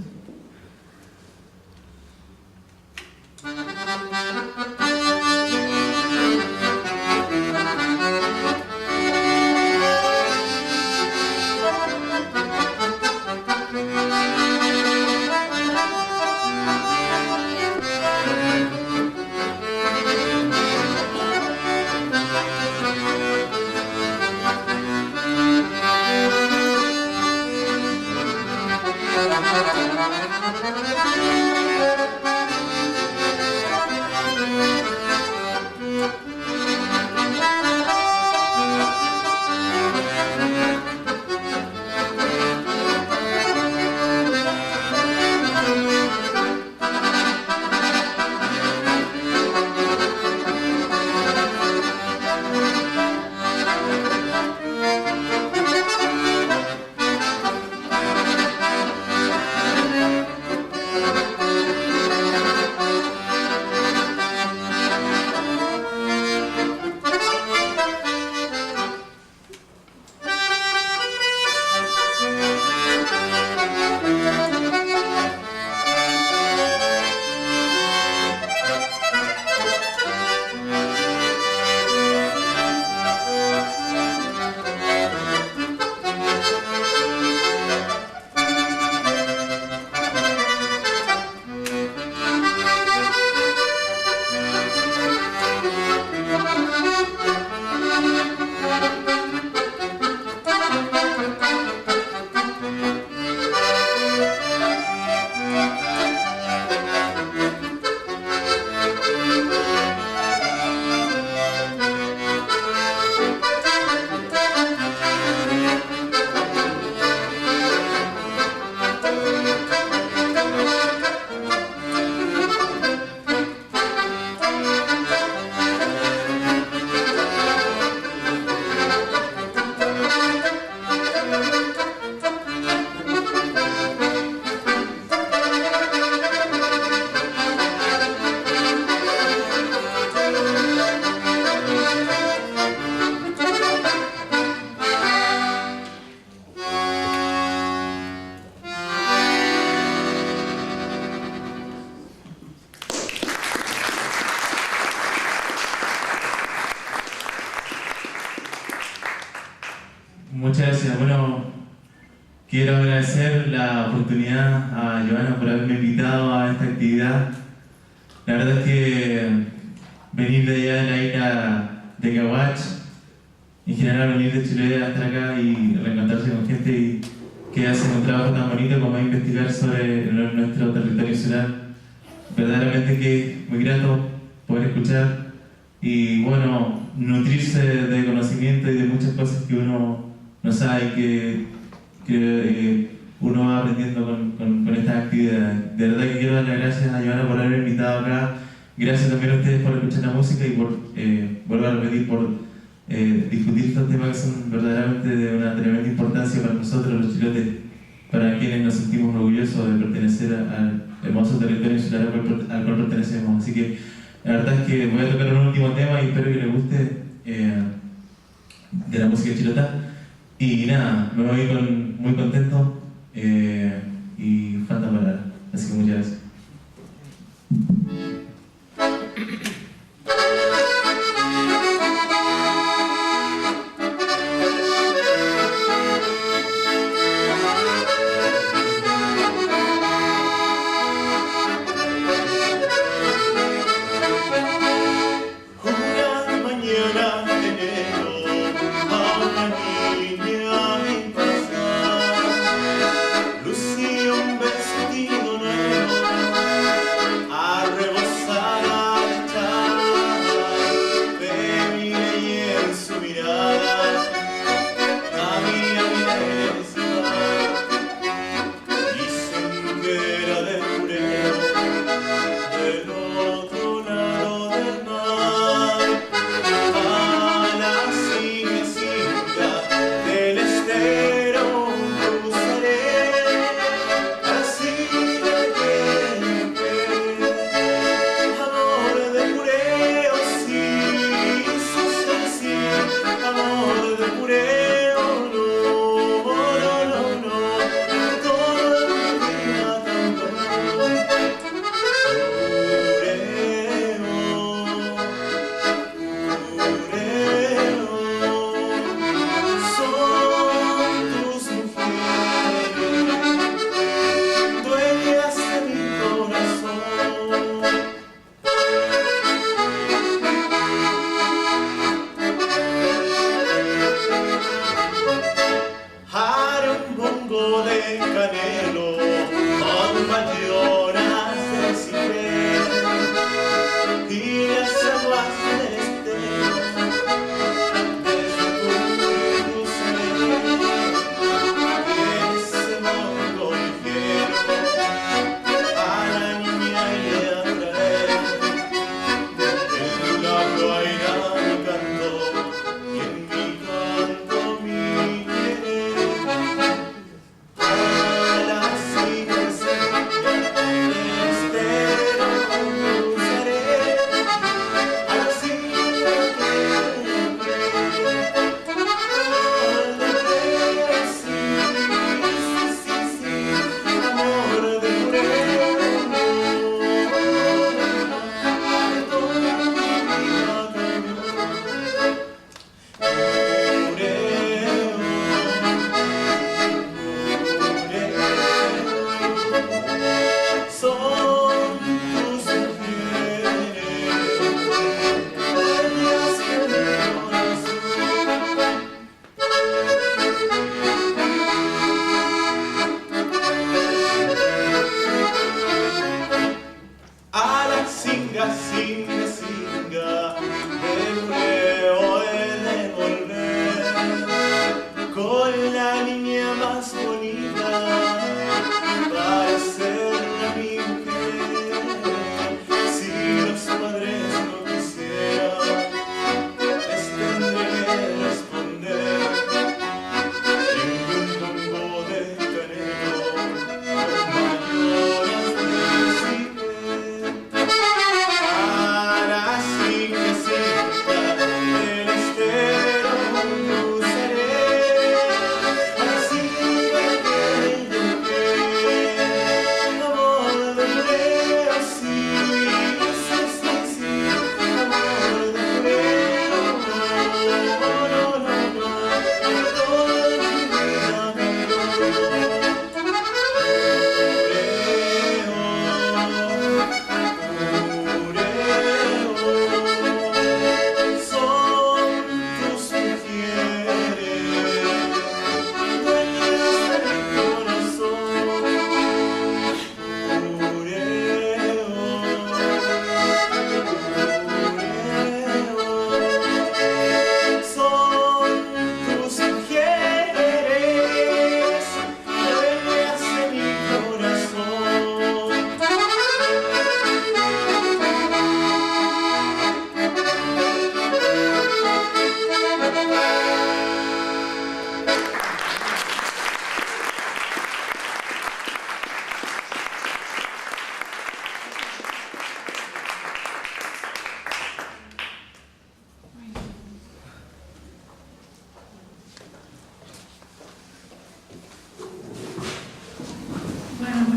Muchas gracias. Bueno, quiero agradecer la oportunidad a Joana por haberme invitado a esta actividad. La verdad es que venir de allá de la isla de Cahuach, en general venir de Chiloé a estar acá y reencontrarse con gente que hace un trabajo tan bonito como investigar sobre nuestro territorio insular, verdaderamente que es muy grato poder escuchar y bueno, nutrirse de conocimiento y de muchas cosas que uno no sabe que uno va aprendiendo con estas actividades. De verdad que quiero dar las gracias a Joana por haberme invitado acá. Gracias también a ustedes por escuchar la música y por, vuelvo a repetir, por discutir estos temas que son verdaderamente de una tremenda importancia para nosotros los chilotes, para quienes nos sentimos orgullosos de pertenecer al hermoso territorio insular al cual pertenecemos. Así que la verdad es que voy a tocar un último tema y espero que les guste de la música chilota. Y nada, me voy muy contento y falta palabras. Así que muchas gracias. Lucía un vestido negro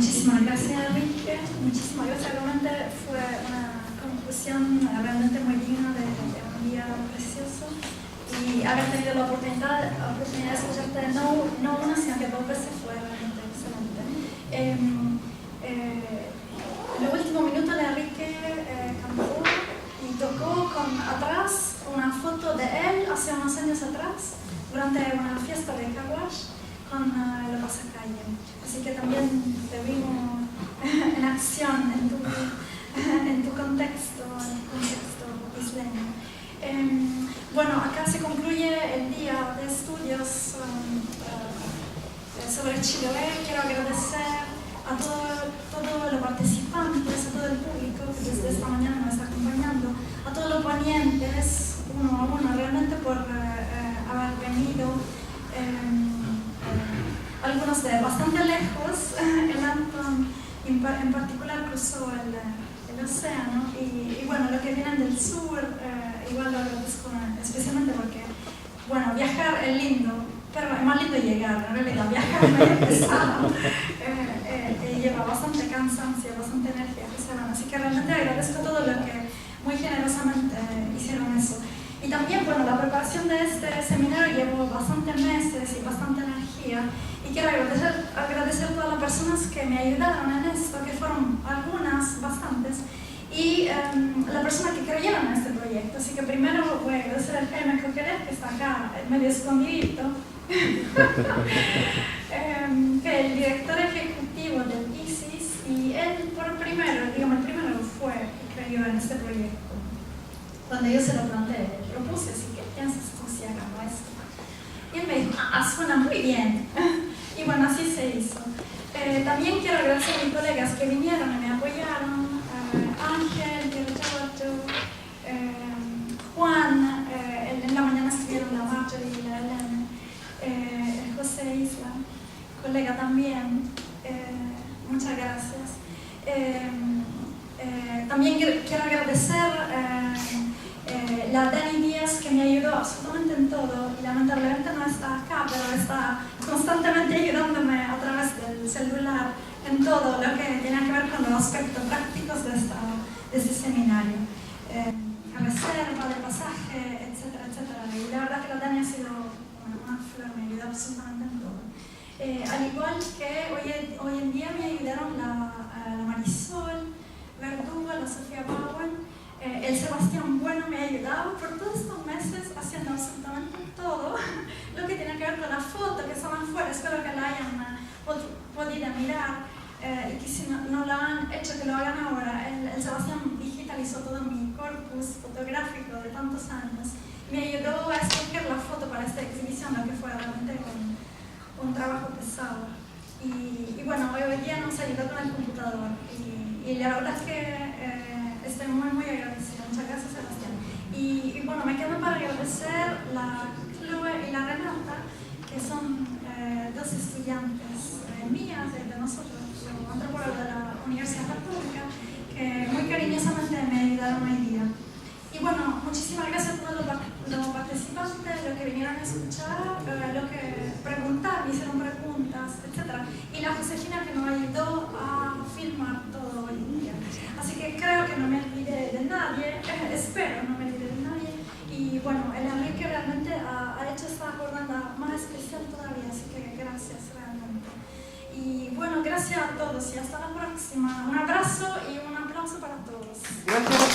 muchísimas gracias, Enrique. Muchísimas gracias. Realmente fue una conclusión realmente muy digna de un día precioso. Y haber tenido la oportunidad de escucharte no una, sino que 2 veces fue realmente excelente. En el último minuto de Enrique cantó y tocó atrás una foto de él hace unos años atrás, durante una fiesta de Caguas con la pasacalle. Así que también te vimos en acción en tu contexto isleño. Bueno, acá se concluye el día de estudios sobre Chiloé. Quiero agradecer a todos los participantes, a todo el público que desde esta mañana nos está acompañando, a todos los ponentes, uno a uno, realmente por haber venido, algunos de bastante lejos. El Anton en particular cruzó el océano y bueno, los que vienen del sur, igual lo agradezco especialmente porque, bueno, viajar es lindo, pero es más lindo llegar, en realidad viajar es medio pesado, lleva bastante cansancio, bastante energía que se van, así que realmente agradezco a todos los que muy generosamente hicieron eso. Y también, bueno, la preparación de este seminario llevó bastantes meses y bastante energía, y quiero agradecer a todas las personas que me ayudaron en esto, que fueron algunas, bastantes, y la persona que creyeron en este proyecto. Así que primero voy a agradecer a Jaime Coqueret, que está acá medio escondidito, que es el director ejecutivo del ISIS, y él el primero fue que creyó en este proyecto. Cuando yo se lo planteé, propuse, así que piensas tú si hagamos esto. Y él me dijo, suena muy bien. Y bueno, así se hizo. También quiero agradecer a mis colegas que vinieron y me apoyaron. Ángel, Giorgio, Juan, en la mañana estuvieron la Marjorie y la Elena, José Isla, colega también, muchas gracias. También quiero agradecer la Dani Díaz, que me ayudó absolutamente en todo, y lamentablemente no está acá, pero está constantemente ayudándome a través del celular en todo lo que tiene que ver con los aspectos prácticos de este seminario. Reserva de pasaje, etcétera, etcétera. Y la verdad que la Dani ha sido una flor, me ayudó absolutamente en todo. Al igual que hoy en día me ayudaron la Marisol Verdugo, la Sofía Bowen, el Sebastián Bueno me ha ayudado por todos estos meses haciendo absolutamente todo lo que tiene que ver con la foto que están afuera. Espero que la hayan podido mirar y que si no lo han hecho, que lo hagan ahora. El Sebastián digitalizó todo mi corpus fotográfico de tantos años. Me ayudó a escoger la foto para esta exhibición, lo que fue realmente un trabajo pesado. Y bueno, hoy día nos ayudó con el computador. Y la verdad es que estoy muy, muy agradecida. Muchas gracias, Sebastián. Y bueno, me quedo para agradecer la Chloe y la Renata, que son 2 estudiantes mías, de nosotros, antropólogos de la Universidad Católica, que muy cariñosamente me ayudaron hoy día. Y bueno, muchísimas gracias a todos los participantes, los que vinieron a escuchar, los que preguntaron, hicieron preguntas, etc. Y la Josefina, que nos ayudó a filmar todo hoy día. Así que creo que no me olvidé de nadie, espero no me olvidé de nadie. Y bueno, el Enrique realmente ha hecho esta jornada más especial todavía, así que gracias realmente. Y bueno, gracias a todos y hasta la próxima. Un abrazo y un aplauso para todos. Gracias.